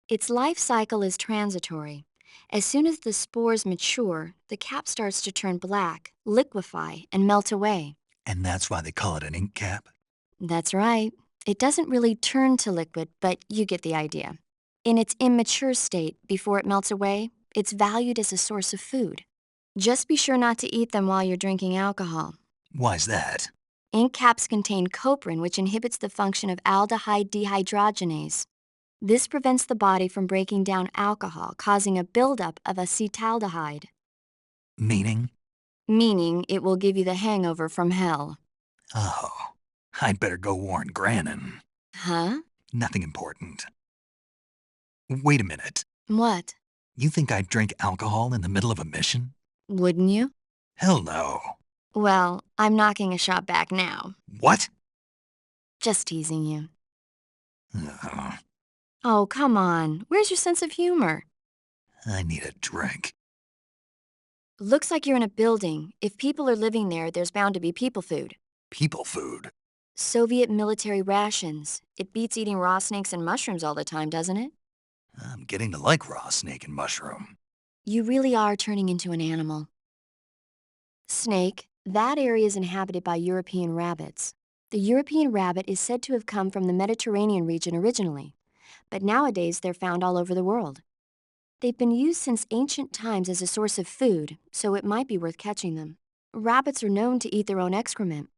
Its life cycle is transitory. As soon as the spores mature, the cap starts to turn black, liquefy, and melt away. And that's why they call it an ink cap? That's right. It doesn't really turn to liquid, but you get the idea. In its immature state, before it melts away, it's valued as a source of food. Just be sure not to eat them while you're drinking alcohol. Why's that? Ink caps contain coprin, which inhibits the function of aldehyde dehydrogenase. This prevents the body from breaking down alcohol, causing a buildup of acetaldehyde, Meaning? meaning it will give you the hangover from hell. Oh, I'd better go warn Grannon. Huh? Nothing important. Wait a minute. What? You think I'd drink alcohol in the middle of a mission? Wouldn't you? Hell no. Well, I'm knocking a shot back now. What? Just teasing you. Ugh, Oh, come on. Where's your sense of humor? I need a drink. Looks like you're in a building. If people are living there, there's bound to be people food. People food. Soviet military rations. It beats eating raw snakes and mushrooms all the time, doesn't it? I'm getting to like raw snake and mushroom. You really are turning into an animal. Snake, that area is inhabited by European rabbits. The European rabbit is said to have come from the Mediterranean region originally, but nowadays they're found all over the world. They've been used since ancient times as a source of food, so it might be worth catching them. Rabbits are known to eat their own excrement.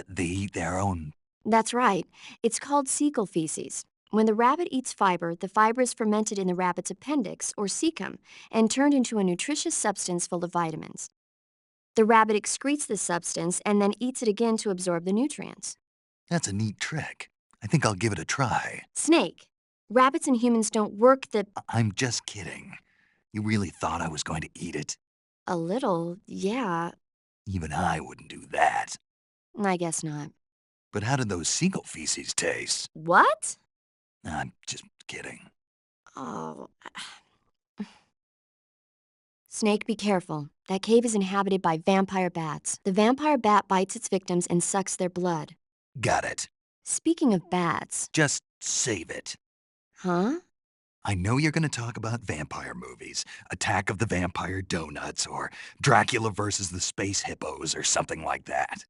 They eat their own. That's right. It's called cecal feces. When the rabbit eats fiber, the fiber is fermented in the rabbit's appendix, or cecum, and turned into a nutritious substance full of vitamins. The rabbit excretes this substance and then eats it again to absorb the nutrients. That's a neat trick. I think I'll give it a try. Snake. Rabbits and humans don't work the... I'm just kidding. You really thought I was going to eat it? A little, yeah. Even I wouldn't do that. I guess not. But how did those seagull feces taste? What? I'm just kidding. Oh. Snake, be careful. That cave is inhabited by vampire bats. The vampire bat bites its victims and sucks their blood. Got it. Speaking of bats... Just save it. Huh? I know you're going to talk about vampire movies, Attack of the Vampire Donuts, or Dracula versus the Space Hippos, or something like that.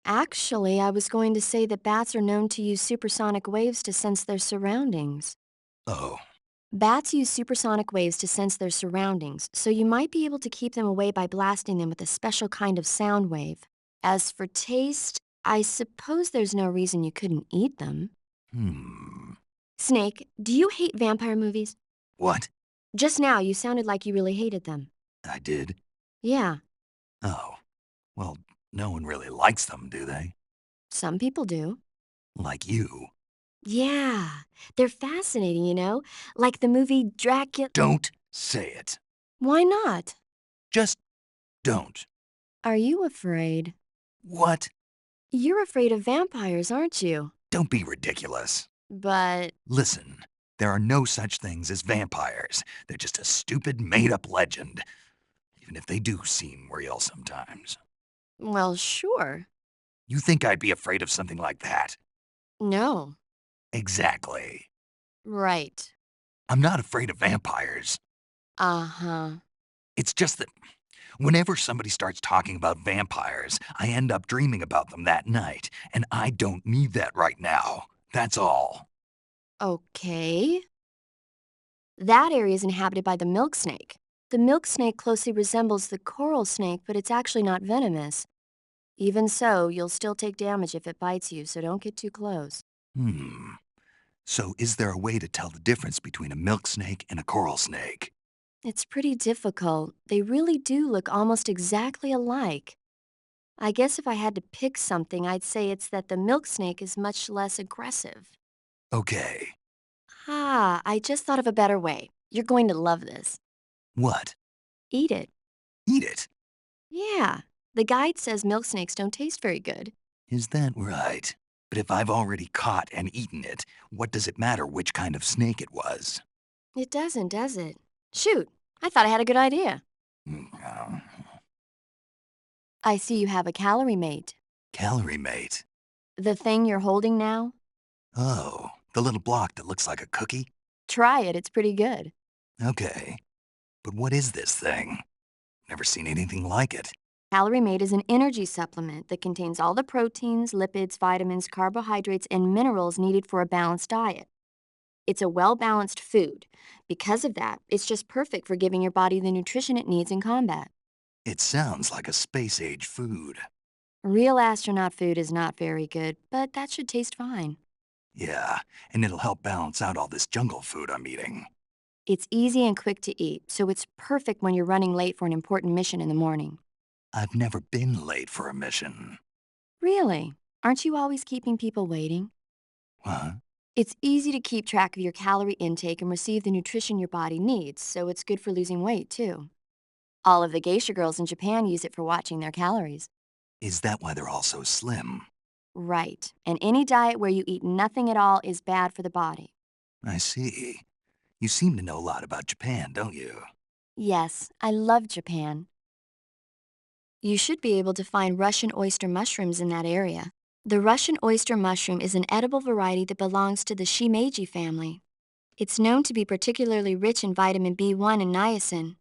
Actually, I was going to say that bats are known to use supersonic waves to sense their surroundings. Oh, Bats use supersonic waves to sense their surroundings, so you might be able to keep them away by blasting them with a special kind of sound wave. As for taste, I suppose there's no reason you couldn't eat them. Snake, do you hate vampire movies? What? Just now, you sounded like you really hated them. I did? Yeah, Oh, well, no one really likes them, do they? some people do. Like you. Yeah, they're fascinating, you know? Like the movie Dracula... Don't say it. Why not? Just don't. Are you afraid? What? You're afraid of vampires, aren't you? Don't be ridiculous. But... Listen, there are no such things as vampires. They're just a stupid, made-up legend. Even if they do seem real sometimes. well, sure. You think I'd be afraid of something like that? No. Exactly. Right. I'm not afraid of vampires. Uh-huh. It's just that whenever somebody starts talking about vampires, I end up dreaming about them that night, and I don't need that right now. That's all. Okay. That area is inhabited by the milk snake. The milk snake closely resembles the coral snake, but it's actually not venomous. Even so, you'll still take damage if it bites you, so don't get too close. So is there a way to tell the difference between a milk snake and a coral snake? It's pretty difficult. They really do look almost exactly alike. I guess if I had to pick something, I'd say it's that the milk snake is much less aggressive. Okay. Ah, I just thought of a better way. You're going to love this. What? Eat it. Eat it? Yeah, the guide says milk snakes don't taste very good. Is that right? But if I've already caught and eaten it, what does it matter which kind of snake it was? It doesn't, does it? Shoot, I thought I had a good idea. I see you have a calorie mate. Calorie mate. The thing you're holding now? Oh, the little block that looks like a cookie? Try it, it's pretty good. Okay. But what is this thing? Never seen anything like it. Calorie Mate is an energy supplement that contains all the proteins, lipids, vitamins, carbohydrates, and minerals needed for a balanced diet. It's a well-balanced food. Because of that, it's just perfect for giving your body the nutrition it needs in combat. It sounds like a space-age food. Real astronaut food is not very good, but that should taste fine. Yeah, and it'll help balance out all this jungle food I'm eating. It's easy and quick to eat, so it's perfect when you're running late for an important mission in the morning. I've never been late for a mission. Really? Aren't you always keeping people waiting? Huh? It's easy to keep track of your calorie intake and receive the nutrition your body needs, so it's good for losing weight, too. All of the geisha girls in Japan use it for watching their calories. Is that why they're all so slim? Right. And any diet where you eat nothing at all is bad for the body. I see. You seem to know a lot about Japan, don't you? Yes, I love Japan. You should be able to find Russian oyster mushrooms in that area. The Russian oyster mushroom is an edible variety that belongs to the shimeji family. It's known to be particularly rich in vitamin B1 and niacin.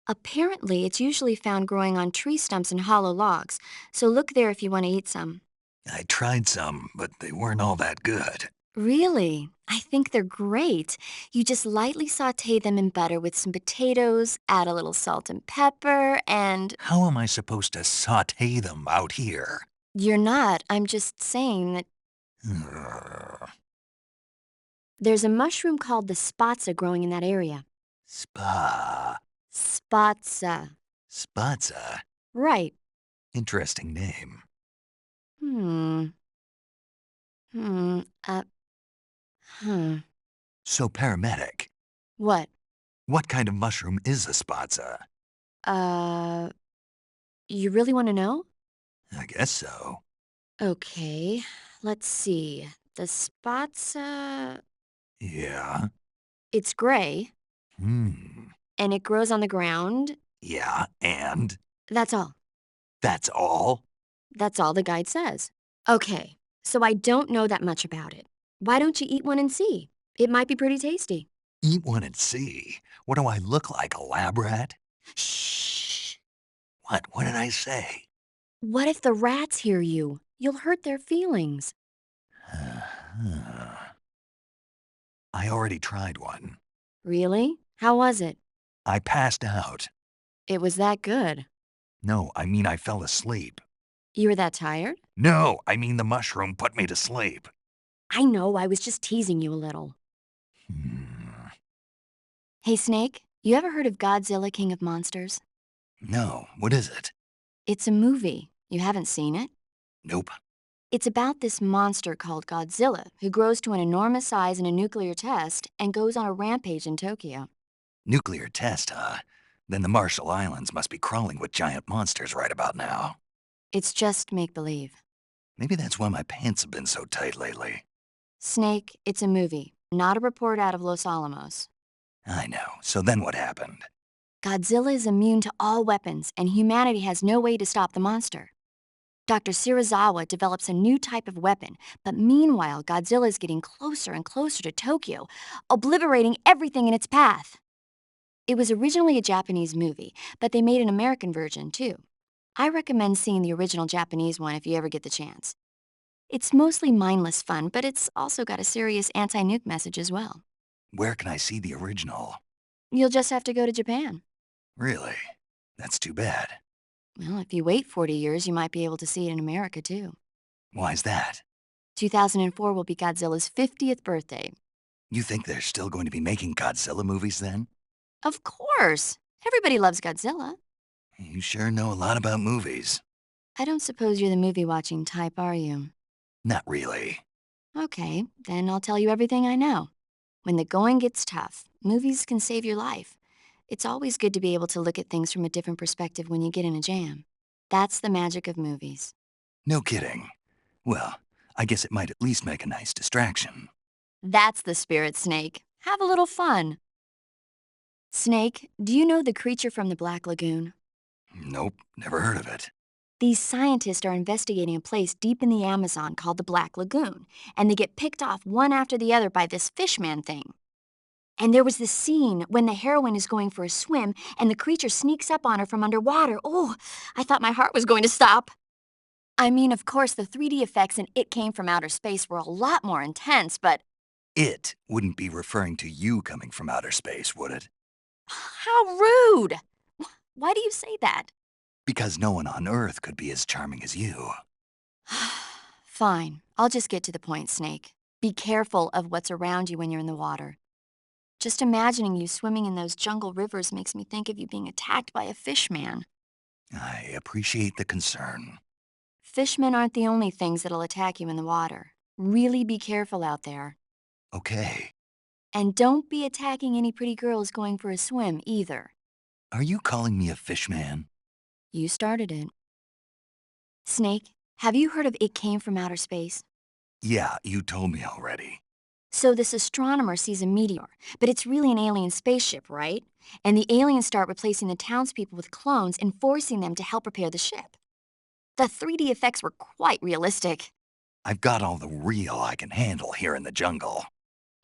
Apparently, it's usually found growing on tree stumps and hollow logs, so look there if you want to eat some. I tried some, but they weren't all that good. Really? I think they're great. You just lightly saute them in butter with some potatoes, add a little salt and pepper, and... How am I supposed to saute them out here? You're not. I'm just saying that Ugh. there's a mushroom called the spatza growing in that area. Spa. Spatza. Spatza. Right. Interesting name. Hmm. Hmm. So, paramedic, What? what kind of mushroom is a spatza? Uh, you really want to know? I guess so. Okay, let's see. The spatza, Yeah. it's gray, Hmm. and it grows on the ground. Yeah, and? That's all. That's all? That's all the guide says. Okay, so I don't know that much about it. Why don't you eat one and see? It might be pretty tasty. Eat one and see. What do I look like, a lab rat? Shh. What? What did I say? What if the rats hear you? You'll hurt their feelings. I already tried one. Really? How was it? I passed out. It was that good. No, I mean I fell asleep. You were that tired? No, I mean the mushroom put me to sleep. I know, I was just teasing you a little. Hmm. Hey, Snake, you ever heard of Godzilla, King of Monsters? No, what is it? It's a movie. You haven't seen it? Nope. It's about this monster called Godzilla who grows to an enormous size in a nuclear test and goes on a rampage in Tokyo. Nuclear test, huh? Then the Marshall Islands must be crawling with giant monsters right about now. It's just make-believe. Maybe that's why my pants have been so tight lately. Snake, it's a movie, not a report out of Los Alamos. I know. So then what happened? Godzilla is immune to all weapons, and humanity has no way to stop the monster. Dr. Shirazawa develops a new type of weapon, but meanwhile, Godzilla is getting closer and closer to Tokyo, obliterating everything in its path. It was originally a Japanese movie, but they made an American version, too. I recommend seeing the original Japanese one if you ever get the chance. It's mostly mindless fun, but it's also got a serious anti-nuke message as well. Where can I see the original? You'll just have to go to Japan. Really? That's too bad. Well, if you wait 40 years, you might be able to see it in America, too. Why's that? 2004 will be Godzilla's 50th birthday. You think they're still going to be making Godzilla movies then? Of course! Everybody loves Godzilla. You sure know a lot about movies. I don't suppose you're the movie-watching type, are you? Not really. Okay, then I'll tell you everything I know. When the going gets tough, movies can save your life. It's always good to be able to look at things from a different perspective when you get in a jam. That's the magic of movies. No kidding. Well, I guess it might at least make a nice distraction. That's the spirit, Snake. Have a little fun. Snake, do you know the creature from the Black Lagoon? Nope, never heard of it. These scientists are investigating a place deep in the Amazon called the Black Lagoon, and they get picked off one after the other by this fishman thing. And there was this scene when the heroine is going for a swim and the creature sneaks up on her from underwater. Oh, I thought my heart was going to stop. I mean, of course, the 3D effects in It Came from Outer Space were a lot more intense, but It wouldn't be referring to you coming from outer space, would it? How rude! Why do you say that? Because no one on Earth could be as charming as you. Fine, I'll just get to the point, Snake. Be careful of what's around you when you're in the water. Just imagining you swimming in those jungle rivers makes me think of you being attacked by a fish man. I appreciate the concern. Fishmen aren't the only things that'll attack you in the water. Really be careful out there. Okay. And don't be attacking any pretty girls going for a swim, either. Are you calling me a fish man? You started it. Snake, have you heard of It Came from Outer Space? Yeah, you told me already. So this astronomer sees a meteor, but it's really an alien spaceship, right? And the aliens start replacing the townspeople with clones and forcing them to help repair the ship. The 3D effects were quite realistic. I've got all the real I can handle here in the jungle.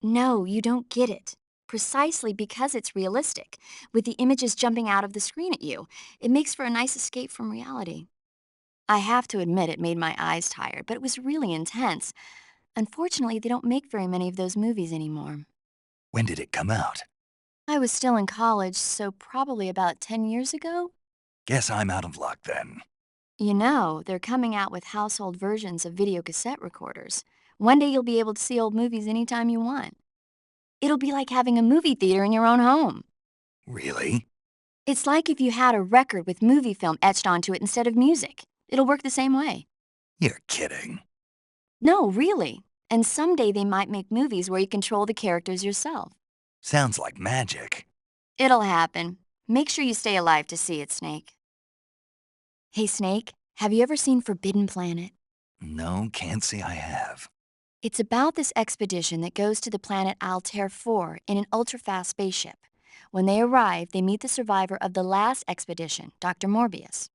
No, you don't get it. Precisely because it's realistic, with the images jumping out of the screen at you, it makes for a nice escape from reality. I have to admit it made my eyes tired, but it was really intense. Unfortunately, they don't make very many of those movies anymore. When did it come out? I was still in college, so probably about 10 years ago. Guess I'm out of luck then. You know, they're coming out with household versions of video cassette recorders. One day you'll be able to see old movies anytime you want. It'll be like having a movie theater in your own home. Really? It's like if you had a record with movie film etched onto it instead of music. It'll work the same way. You're kidding. No, really. And someday they might make movies where you control the characters yourself. Sounds like magic. It'll happen. Make sure you stay alive to see it, Snake. Hey, Snake, have you ever seen Forbidden Planet? No, can't say I have. It's about this expedition that goes to the planet Altair 4 in an ultra-fast spaceship. When they arrive, they meet the survivor of the last expedition, Dr. Morbius.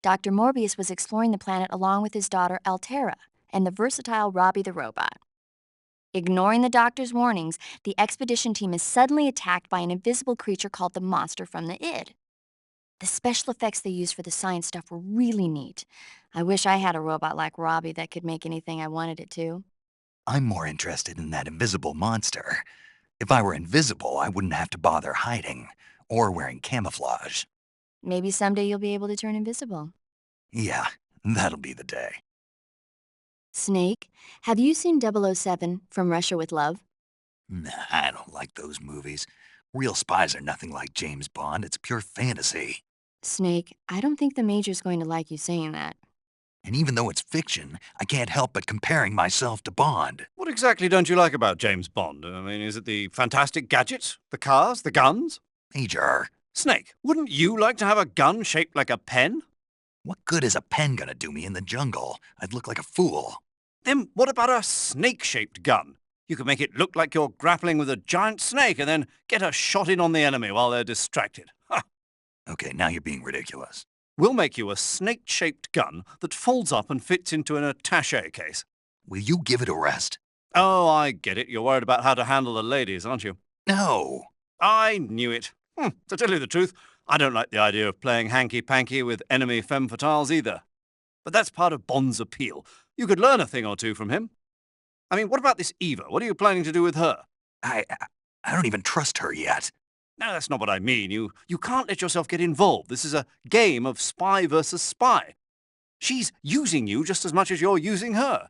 Dr. Morbius was exploring the planet along with his daughter Altera and the versatile Robbie the robot. Ignoring the doctor's warnings, the expedition team is suddenly attacked by an invisible creature called the Monster from the Id. The special effects they used for the science stuff were really neat. I wish I had a robot like Robbie that could make anything I wanted it to. I'm more interested in that invisible monster. If I were invisible, I wouldn't have to bother hiding or wearing camouflage. Maybe someday you'll be able to turn invisible. Yeah, that'll be the day. Snake, have you seen 007 From Russia with Love? Nah, I don't like those movies. Real spies are nothing like James Bond. It's pure fantasy. Snake, I don't think the Major's going to like you saying that. And even though it's fiction, I can't help but comparing myself to Bond. What exactly don't you like about James Bond? I mean, is it the fantastic gadgets, the cars, the guns? Major, Snake, wouldn't you like to have a gun shaped like a pen? what good is a pen gonna do me in the jungle? I'd look like a fool. Then what about a snake-shaped gun? You could make it look like you're grappling with a giant snake and then get a shot in on the enemy while they're distracted. Ha! Okay, now you're being ridiculous. We'll make you a snake-shaped gun that folds up and fits into an attaché case. Will you give it a rest? Oh, I get it. You're worried about how to handle the ladies, aren't you? No. I knew it. To tell you the truth, I don't like the idea of playing hanky-panky with enemy femme fatales either. But that's part of Bond's appeal. You could learn a thing or two from him. I mean, what about this Eva? What are you planning to do with her? I don't even trust her yet. No, that's not what I mean. You can't let yourself get involved. This is a game of spy versus spy. She's using you just as much as you're using her.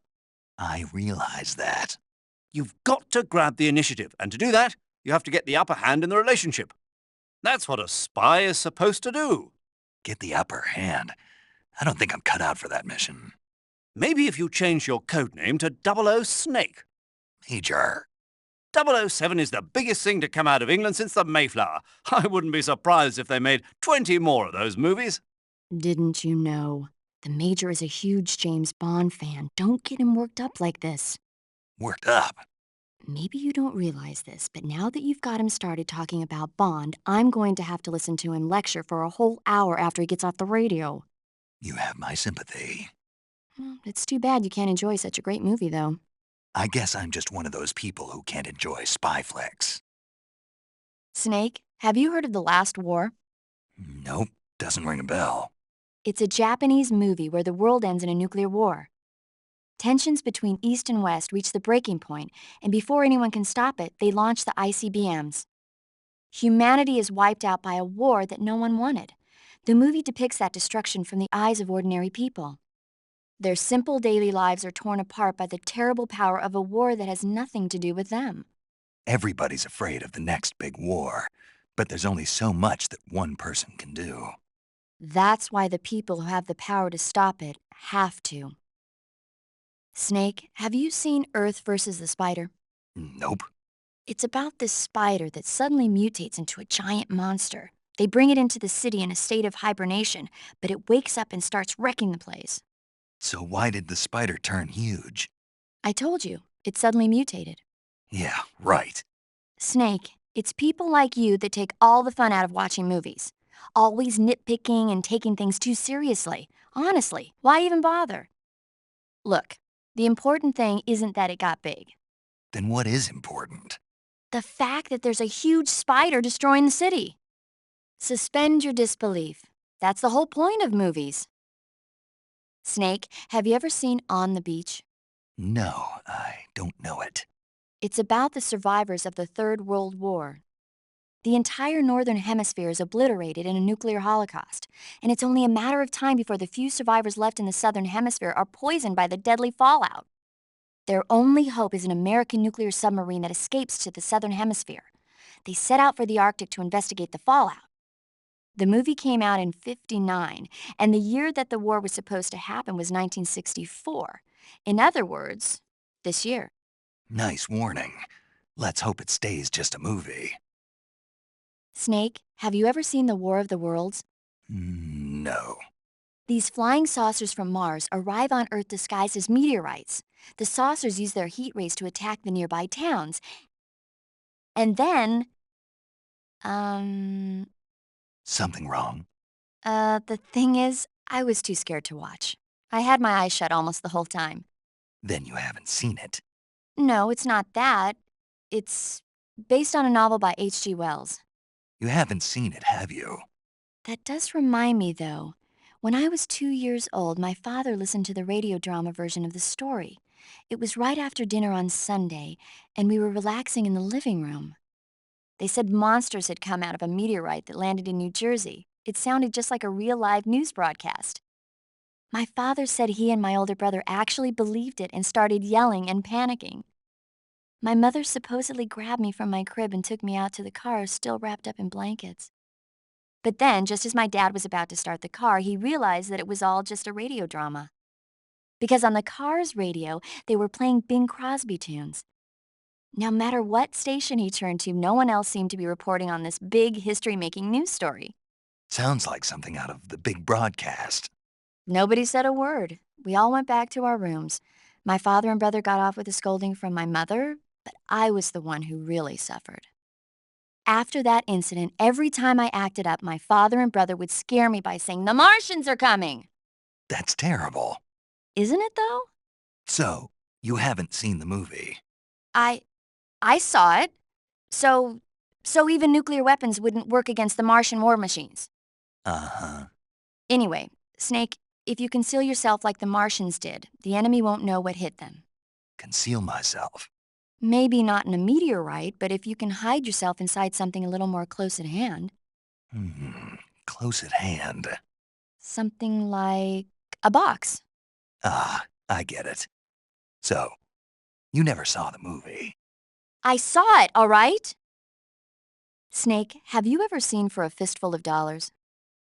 I realize that. You've got to grab the initiative, and to do that, you have to get the upper hand in the relationship. That's what a spy is supposed to do. Get the upper hand. I don't think I'm cut out for that mission. Maybe if you change your code name to 00 Snake. Major. 007 is the biggest thing to come out of England since the Mayflower. I wouldn't be surprised if they made 20 more of those movies. Didn't you know? The Major is a huge James Bond fan. Don't get him worked up like this. Worked up. Maybe you don't realize this, but now that you've got him started talking about Bond, I'm going to have to listen to him lecture for a whole hour after he gets off the radio. You have my sympathy. It's too bad you can't enjoy such a great movie, though. I guess I'm just one of those people who can't enjoy spy flicks. Snake, have you heard of The Last War? Nope, doesn't ring a bell. It's a Japanese movie where the world ends in a nuclear war. Tensions between East and West reach the breaking point, and before anyone can stop it, they launch the ICBMs. Humanity is wiped out by a war that no one wanted. The movie depicts that destruction from the eyes of ordinary people. Their simple daily lives are torn apart by the terrible power of a war that has nothing to do with them. Everybody's afraid of the next big war, but there's only so much that one person can do. That's why the people who have the power to stop it have to. Snake, have you seen Earth versus the Spider? Nope. It's about this spider that suddenly mutates into a giant monster. They bring it into the city in a state of hibernation, but it wakes up and starts wrecking the place. So why did the spider turn huge? I told you, it suddenly mutated. Yeah, right. Snake, it's people like you that take all the fun out of watching movies. Always nitpicking and taking things too seriously. Honestly, why even bother? Look, the important thing isn't that it got big. Then what is important? The fact that there's a huge spider destroying the city. Suspend your disbelief. That's the whole point of movies. Snake, have you ever seen On the Beach? No, I don't know it. It's about the survivors of the Third World War. The entire Northern Hemisphere is obliterated in a nuclear holocaust, and it's only a matter of time before the few survivors left in the Southern Hemisphere are poisoned by the deadly fallout. Their only hope is an American nuclear submarine that escapes to the Southern Hemisphere. They set out for the Arctic to investigate the fallout. The movie came out in '59, and the year that the war was supposed to happen was 1964. In other words, this year. Nice warning. Let's hope it stays just a movie. Snake, have you ever seen The War of the Worlds? No. These flying saucers from Mars arrive on Earth disguised as meteorites. The saucers use their heat rays to attack the nearby towns. And then, Something wrong? the thing is, I was too scared to watch. I had my eyes shut almost the whole time. Then you haven't seen it. No, it's not that. It's based on a novel by H.G. Wells. You haven't seen it, have you? That does remind me, though. When I was 2 years old, my father listened to the radio drama version of the story. It was right after dinner on Sunday, and we were relaxing in the living room. They said monsters had come out of a meteorite that landed in New Jersey. It sounded just like a real live news broadcast. My father said he and my older brother actually believed it and started yelling and panicking. My mother supposedly grabbed me from my crib and took me out to the car, still wrapped up in blankets. But then, just as my dad was about to start the car, he realized that it was all just a radio drama. Because on the car's radio, they were playing Bing Crosby tunes. No matter what station he turned to, no one else seemed to be reporting on this big history-making news story. Sounds like something out of the big broadcast. Nobody said a word. We all went back to our rooms. My father and brother got off with a scolding from my mother, but I was the one who really suffered. After that incident, every time I acted up, my father and brother would scare me by saying, "The Martians are coming!" That's terrible. Isn't it, though? So, you haven't seen the movie. I saw it. So even nuclear weapons wouldn't work against the Martian war machines. Uh-huh. Anyway, Snake, if you conceal yourself like the Martians did, the enemy won't know what hit them. Conceal myself. Maybe not in a meteorite, but if you can hide yourself inside something a little more close at hand. Close at hand. Something like a box. Ah, I get it. So, you never saw the movie. I saw it, all right? Snake, have you ever seen For a Fistful of Dollars?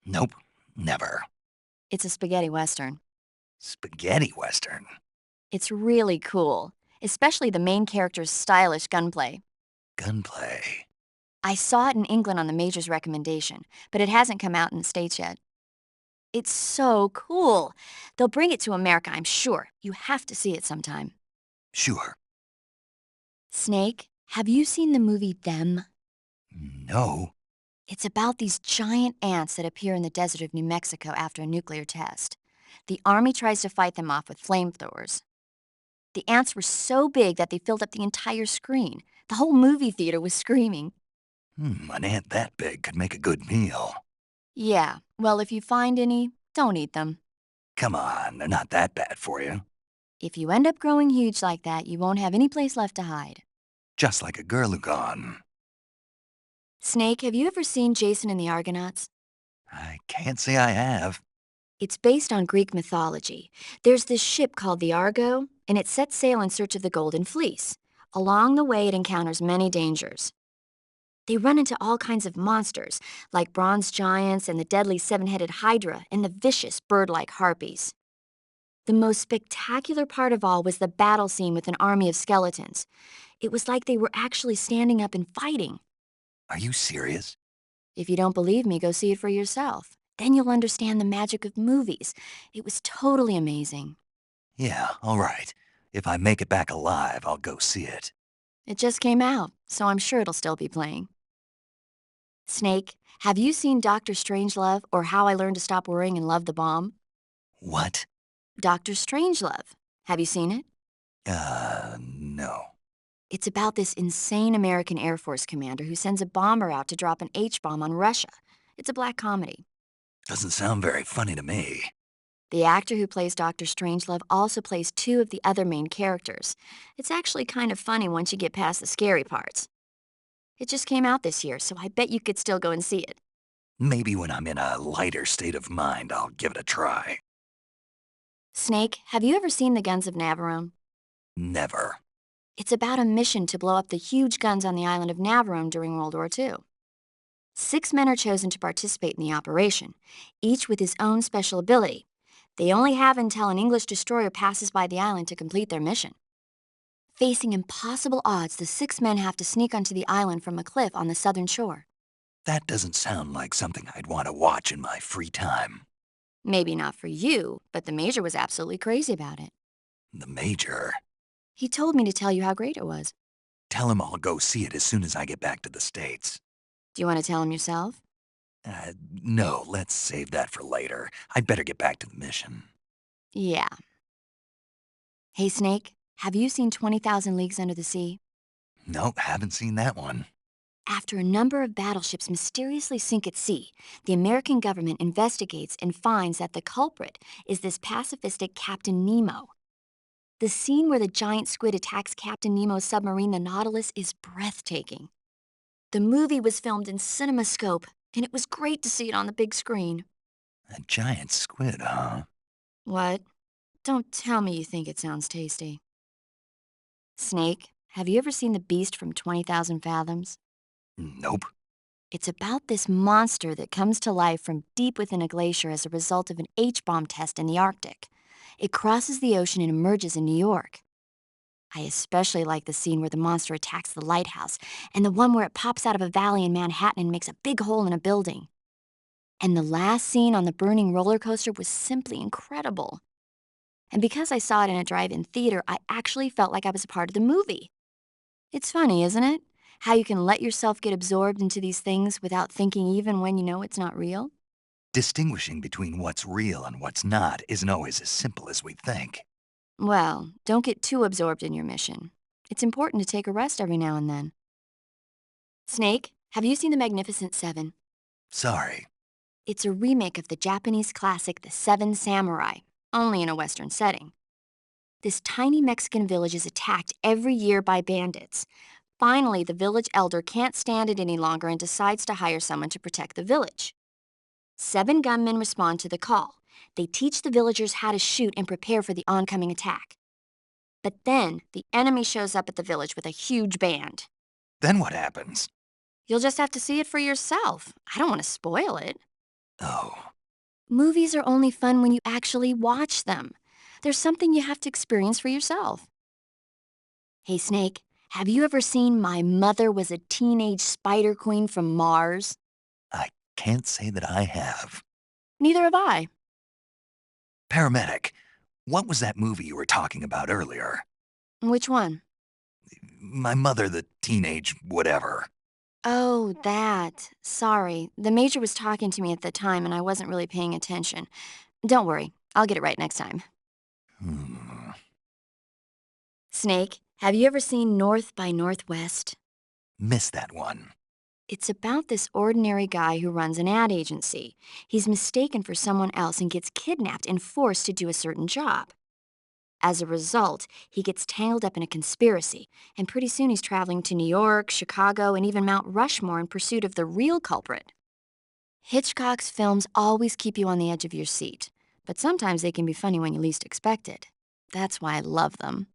Nope, never. It's a spaghetti western. Spaghetti western. It's really cool, especially the main character's stylish gunplay. Gunplay. I saw it in England on the Major's recommendation, but it hasn't come out in the States yet. It's so cool. They'll bring it to America, I'm sure. You have to see it sometime. Sure. Snake, have you seen the movie Them? No. It's about these giant ants that appear in the desert of New Mexico after a nuclear test. The army tries to fight them off with flamethrowers. The ants were so big that they filled up the entire screen. The whole movie theater was screaming. An ant that big could make a good meal. Yeah, well, if you find any, don't eat them. Come on, they're not that bad for you. If you end up growing huge like that, you won't have any place left to hide. Just like a Gurlugon. Snake, have you ever seen Jason and the Argonauts? I can't say I have. It's based on Greek mythology. There's this ship called the Argo, and it sets sail in search of the Golden Fleece. Along the way, it encounters many dangers. They run into all kinds of monsters, like bronze giants and the deadly seven-headed Hydra and the vicious bird-like harpies. The most spectacular part of all was the battle scene with an army of skeletons. It was like they were actually standing up and fighting. Are you serious? If you don't believe me, go see it for yourself. Then you'll understand the magic of movies. It was totally amazing. Yeah, all right. If I make it back alive, I'll go see it. It just came out, so I'm sure it'll still be playing. Snake, have you seen Dr. Strangelove or How I Learned to Stop Worrying and Love the Bomb? What? Dr. Strangelove. Have you seen it? No. It's about this insane American Air Force commander who sends a bomber out to drop an H-bomb on Russia. It's a black comedy. Doesn't sound very funny to me. The actor who plays Dr. Strangelove also plays two of the other main characters. It's actually kind of funny once you get past the scary parts. It just came out this year, so I bet you could still go and see it. Maybe when I'm in a lighter state of mind, I'll give it a try. Snake, have you ever seen The Guns of Navarone? Never. It's about a mission to blow up the huge guns on the island of Navarone during World War II. 6 men are chosen to participate in the operation, each with his own special ability. They only have until an English destroyer passes by the island to complete their mission. Facing impossible odds, the 6 men have to sneak onto the island from a cliff on the southern shore. That doesn't sound like something I'd want to watch in my free time. Maybe not for you, but the Major was absolutely crazy about it. The Major? He told me to tell you how great it was. Tell him I'll go see it as soon as I get back to the States. Do you want to tell him yourself? No, let's save that for later. I'd better get back to the mission. Yeah. Hey, Snake, have you seen 20,000 Leagues Under the Sea? Nope, haven't seen that one. After a number of battleships mysteriously sink at sea, the American government investigates and finds that the culprit is this pacifistic Captain Nemo. The scene where the giant squid attacks Captain Nemo's submarine, the Nautilus, is breathtaking. The movie was filmed in CinemaScope, and it was great to see it on the big screen. A giant squid, huh? What? Don't tell me you think it sounds tasty. Snake, have you ever seen The Beast from 20,000 Fathoms? Nope. It's about this monster that comes to life from deep within a glacier as a result of an H-bomb test in the Arctic. It crosses the ocean and emerges in New York. I especially like the scene where the monster attacks the lighthouse, and the one where it pops out of a valley in Manhattan and makes a big hole in a building. And the last scene on the burning roller coaster was simply incredible. And because I saw it in a drive-in theater, I actually felt like I was a part of the movie. It's funny, isn't it? How you can let yourself get absorbed into these things without thinking even when you know it's not real? Distinguishing between what's real and what's not isn't always as simple as we think. Well, don't get too absorbed in your mission. It's important to take a rest every now and then. Snake, have you seen The Magnificent Seven? Sorry. It's a remake of the Japanese classic The Seven Samurai, only in a Western setting. This tiny Mexican village is attacked every year by bandits. Finally, the village elder can't stand it any longer and decides to hire someone to protect the village. 7 gunmen respond to the call. They teach the villagers how to shoot and prepare for the oncoming attack. But then, the enemy shows up at the village with a huge band. Then what happens? You'll just have to see it for yourself. I don't want to spoil it. Oh. Movies are only fun when you actually watch them. There's something you have to experience for yourself. Hey, Snake, have you ever seen My Mother Was a Teenage Spider Queen from Mars? I can't say that I have. Neither have I. Paramedic, what was that movie you were talking about earlier? Which one? My Mother, the Teenage Whatever. Oh, that. Sorry. The Major was talking to me at the time and I wasn't really paying attention. Don't worry. I'll get it right next time. Snake, have you ever seen North by Northwest? Missed that one. It's about this ordinary guy who runs an ad agency. He's mistaken for someone else and gets kidnapped and forced to do a certain job. As a result, he gets tangled up in a conspiracy, and pretty soon he's traveling to New York, Chicago, and even Mount Rushmore in pursuit of the real culprit. Hitchcock's films always keep you on the edge of your seat, but sometimes they can be funny when you least expect it. That's why I love them.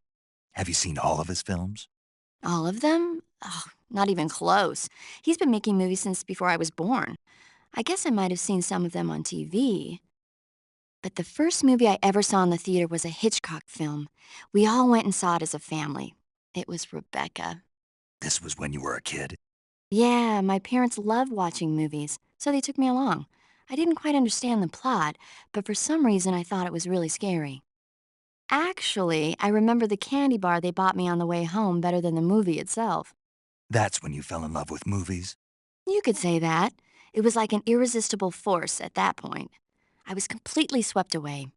Have you seen all of his films? All of them? Oh, not even close. He's been making movies since before I was born. I guess I might have seen some of them on TV. But the first movie I ever saw in the theater was a Hitchcock film. We all went and saw it as a family. It was Rebecca. This was when you were a kid? Yeah, my parents love watching movies, so they took me along. I didn't quite understand the plot, but for some reason I thought it was really scary. Actually, I remember the candy bar they bought me on the way home better than the movie itself. That's when you fell in love with movies? You could say that. It was like an irresistible force at that point. I was completely swept away.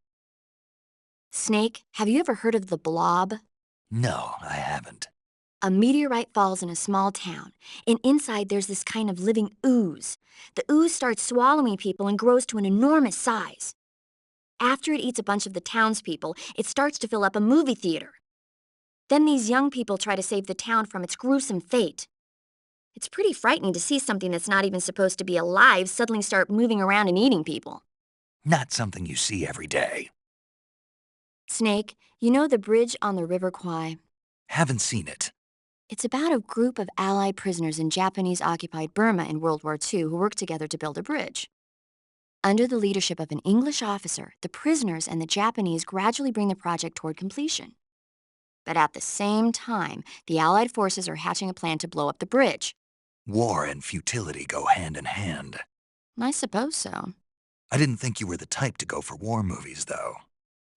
Snake, have you ever heard of the Blob? No, I haven't. A meteorite falls in a small town, and inside there's this kind of living ooze. The ooze starts swallowing people and grows to an enormous size. After it eats a bunch of the townspeople, it starts to fill up a movie theater. Then these young people try to save the town from its gruesome fate. It's pretty frightening to see something that's not even supposed to be alive suddenly start moving around and eating people. Not something you see every day. Snake, you know the bridge on the River Kwai? Haven't seen it. It's about a group of Allied prisoners in Japanese-occupied Burma in World War II who worked together to build a bridge. Under the leadership of an English officer, the prisoners and the Japanese gradually bring the project toward completion. But at the same time, the Allied forces are hatching a plan to blow up the bridge. War and futility go hand in hand. I suppose so. I didn't think you were the type to go for war movies, though.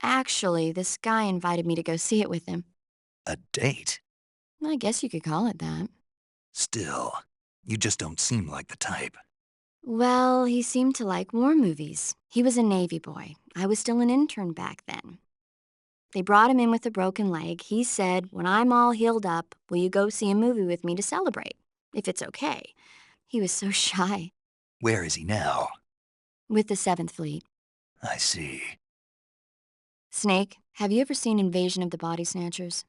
Actually, this guy invited me to go see it with him. A date? I guess you could call it that. Still, you just don't seem like the type. Well, he seemed to like war movies. He was a Navy boy. I was still an intern back then. They brought him in with a broken leg. He said, "When I'm all healed up, will you go see a movie with me to celebrate? If it's okay." He was so shy. Where is he now? With the 7th Fleet. I see. Snake, have you ever seen Invasion of the Body Snatchers?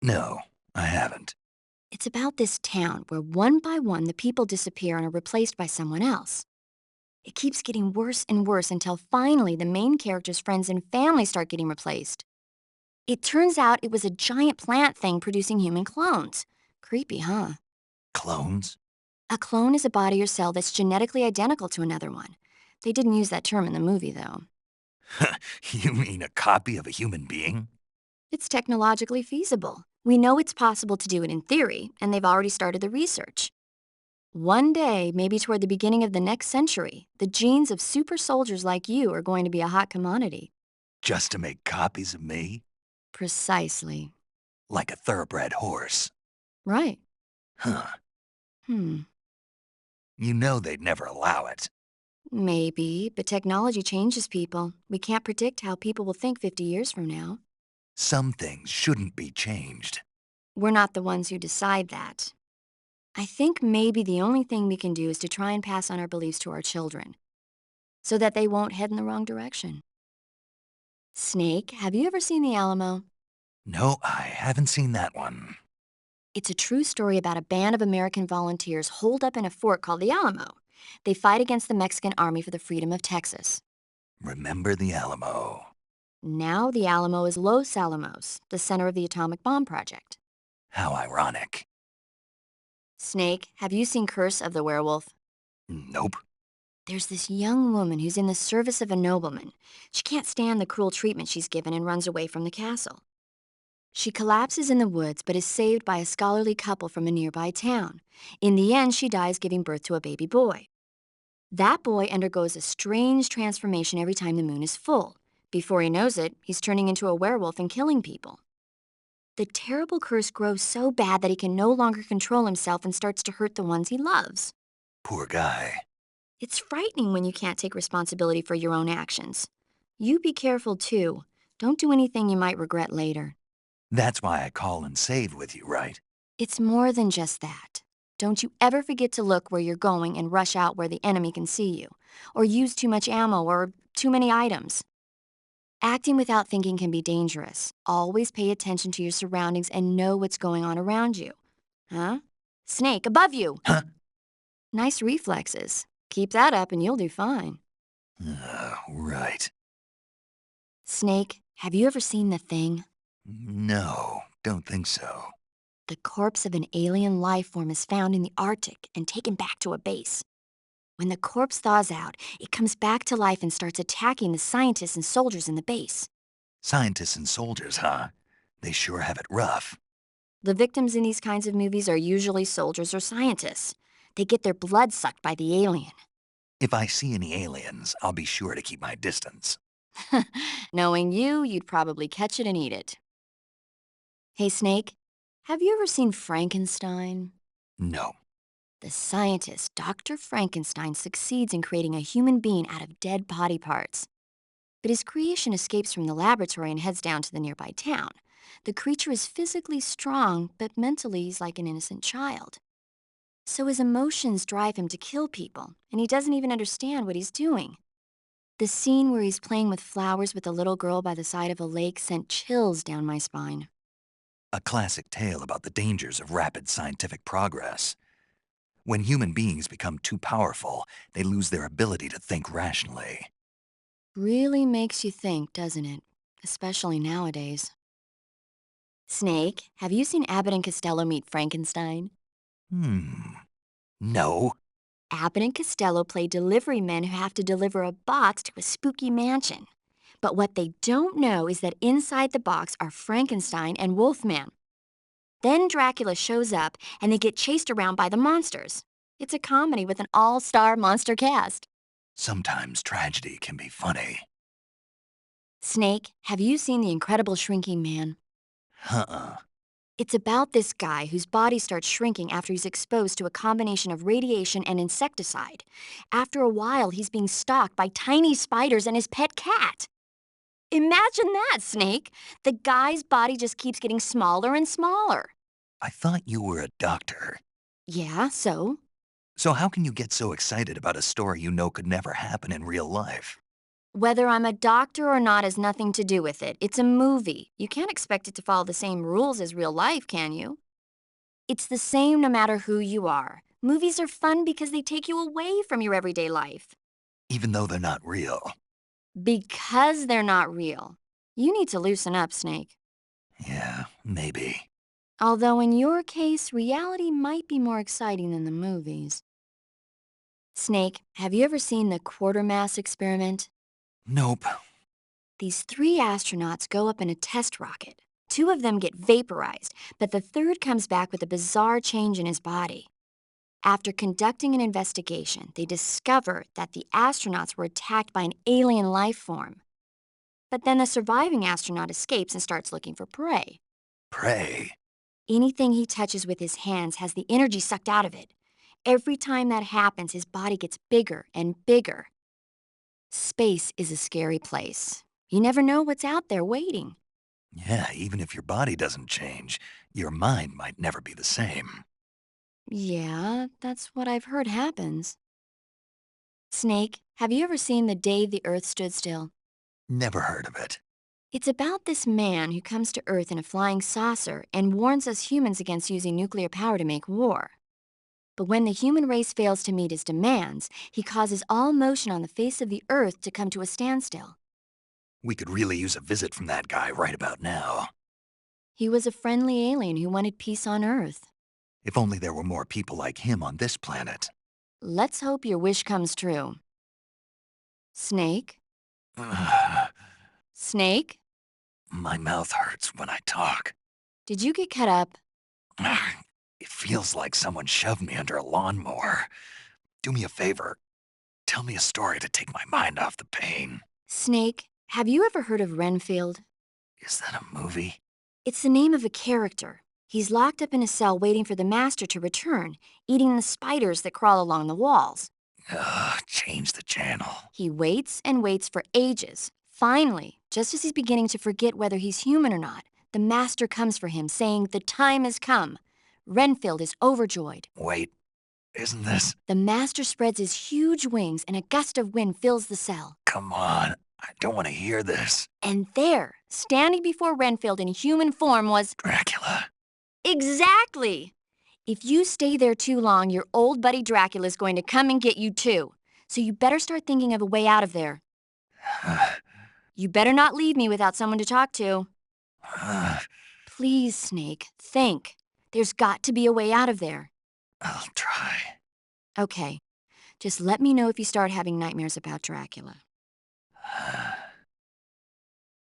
No, I haven't. It's about this town where one by one the people disappear and are replaced by someone else. It keeps getting worse and worse until finally the main character's friends and family start getting replaced. It turns out it was a giant plant thing producing human clones. Creepy, huh? Clones? A clone is a body or cell that's genetically identical to another one. They didn't use that term in the movie, though. You mean a copy of a human being? It's technologically feasible. We know it's possible to do it in theory, and they've already started the research. One day, maybe toward the beginning of the next century, the genes of super soldiers like you are going to be a hot commodity. Just to make copies of me? Precisely. Like a thoroughbred horse. Right. Huh. Hmm. You know they'd never allow it. Maybe, but technology changes people. We can't predict how people will think 50 years from now. Some things shouldn't be changed. We're not the ones who decide that. I think maybe the only thing we can do is to try and pass on our beliefs to our children, so that they won't head in the wrong direction. Snake, have you ever seen The Alamo? No, I haven't seen that one. It's a true story about a band of American volunteers holed up in a fort called the Alamo. They fight against the Mexican army for the freedom of Texas. Remember the Alamo. Now the Alamo is Los Alamos, the center of the atomic bomb project. How ironic. Snake, have you seen Curse of the Werewolf? Nope. There's this young woman who's in the service of a nobleman. She can't stand the cruel treatment she's given and runs away from the castle. She collapses in the woods but is saved by a scholarly couple from a nearby town. In the end, she dies giving birth to a baby boy. That boy undergoes a strange transformation every time the moon is full. Before he knows it, he's turning into a werewolf and killing people. The terrible curse grows so bad that he can no longer control himself and starts to hurt the ones he loves. Poor guy. It's frightening when you can't take responsibility for your own actions. You be careful, too. Don't do anything you might regret later. That's why I call and save with you, right? It's more than just that. Don't you ever forget to look where you're going and rush out where the enemy can see you, or use too much ammo or too many items. Acting without thinking can be dangerous. Always pay attention to your surroundings and know what's going on around you. Huh? Snake, above you! Huh? Nice reflexes. Keep that up and you'll do fine. Right. Snake, have you ever seen The Thing? No, don't think so. The corpse of an alien life form is found in the Arctic and taken back to a base. When the corpse thaws out, it comes back to life and starts attacking the scientists and soldiers in the base. Scientists and soldiers, huh? They sure have it rough. The victims in these kinds of movies are usually soldiers or scientists. They get their blood sucked by the alien. If I see any aliens, I'll be sure to keep my distance. Knowing you, you'd probably catch it and eat it. Hey, Snake, have you ever seen Frankenstein? No. The scientist, Dr. Frankenstein, succeeds in creating a human being out of dead body parts. But his creation escapes from the laboratory and heads down to the nearby town. The creature is physically strong, but mentally he's like an innocent child. So his emotions drive him to kill people, and he doesn't even understand what he's doing. The scene where he's playing with flowers with a little girl by the side of a lake sent chills down my spine. A classic tale about the dangers of rapid scientific progress. When human beings become too powerful, they lose their ability to think rationally. Really makes you think, doesn't it? Especially nowadays. Snake, have you seen Abbott and Costello meet Frankenstein? No. Abbott and Costello play delivery men who have to deliver a box to a spooky mansion. But what they don't know is that inside the box are Frankenstein and Wolfman. Then Dracula shows up and they get chased around by the monsters. It's a comedy with an all-star monster cast. Sometimes tragedy can be funny. Snake, have you seen The Incredible Shrinking Man? Uh-uh. It's about this guy whose body starts shrinking after he's exposed to a combination of radiation and insecticide. After a while, he's being stalked by tiny spiders and his pet cat. Imagine that, Snake. The guy's body just keeps getting smaller and smaller. I thought you were a doctor. Yeah, so? So how can you get so excited about a story you know could never happen in real life? Whether I'm a doctor or not has nothing to do with it. It's a movie. You can't expect it to follow the same rules as real life, can you? It's the same no matter who you are. Movies are fun because they take you away from your everyday life. Even though they're not real. Because they're not real. You need to loosen up, Snake. Yeah, maybe. Although in your case, reality might be more exciting than the movies. Snake, have you ever seen the Quartermass experiment? Nope. These 3 astronauts go up in a test rocket. 2 of them get vaporized, but the third comes back with a bizarre change in his body. After conducting an investigation, they discover that the astronauts were attacked by an alien life form. But then the surviving astronaut escapes and starts looking for prey. Prey. Anything he touches with his hands has the energy sucked out of it. Every time that happens, his body gets bigger and bigger. Space is a scary place. You never know what's out there waiting. Yeah, even if your body doesn't change, your mind might never be the same. Yeah, that's what I've heard happens. Snake, have you ever seen The Day the Earth Stood Still? Never heard of it. It's about this man who comes to Earth in a flying saucer and warns us humans against using nuclear power to make war. But when the human race fails to meet his demands, he causes all motion on the face of the Earth to come to a standstill. We could really use a visit from that guy right about now. He was a friendly alien who wanted peace on Earth. If only there were more people like him on this planet. Let's hope your wish comes true. Snake? Snake? My mouth hurts when I talk. Did you get cut up? It feels like someone shoved me under a lawnmower. Do me a favor. Tell me a story to take my mind off the pain. Snake, have you ever heard of Renfield? Is that a movie? It's the name of a character. He's locked up in a cell waiting for the master to return, eating the spiders that crawl along the walls. Change the channel. He waits and waits for ages. Finally, just as he's beginning to forget whether he's human or not, the master comes for him, saying the time has come. Renfield is overjoyed. Wait, isn't this? The master spreads his huge wings and a gust of wind fills the cell. Come on, I don't want to hear this. And there, standing before Renfield in human form was... Dracula. Exactly! If you stay there too long, your old buddy Dracula's going to come and get you too. So you better start thinking of a way out of there. You better not leave me without someone to talk to. Please, Snake, think. There's got to be a way out of there. I'll try. Okay, just let me know if you start having nightmares about Dracula.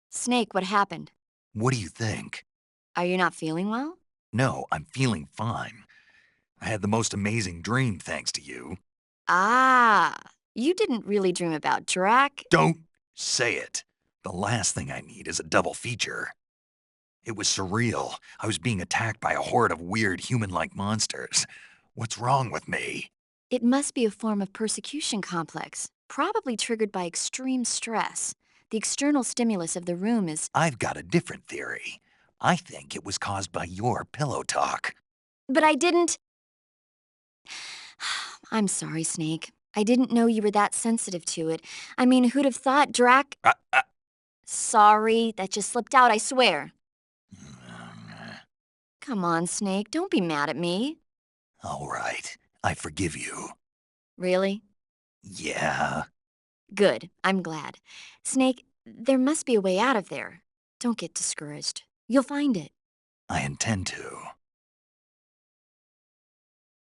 Snake, what happened? What do you think? Are you not feeling well? No, I'm feeling fine. I had the most amazing dream thanks to you. Ah, you didn't really dream about Don't say it. The last thing I need is a double feature. It was surreal. I was being attacked by a horde of weird human-like monsters. What's wrong with me? It must be a form of persecution complex, probably triggered by extreme stress. The external stimulus of the room is... I've got a different theory. I think it was caused by your pillow talk. But I didn't... I'm sorry, Snake. I didn't know you were that sensitive to it. I mean, who'd have thought Sorry, that just slipped out, I swear. Come on, Snake, don't be mad at me. All right, I forgive you. Really? Yeah. Good, I'm glad. Snake, there must be a way out of there. Don't get discouraged. You'll find it. I intend to.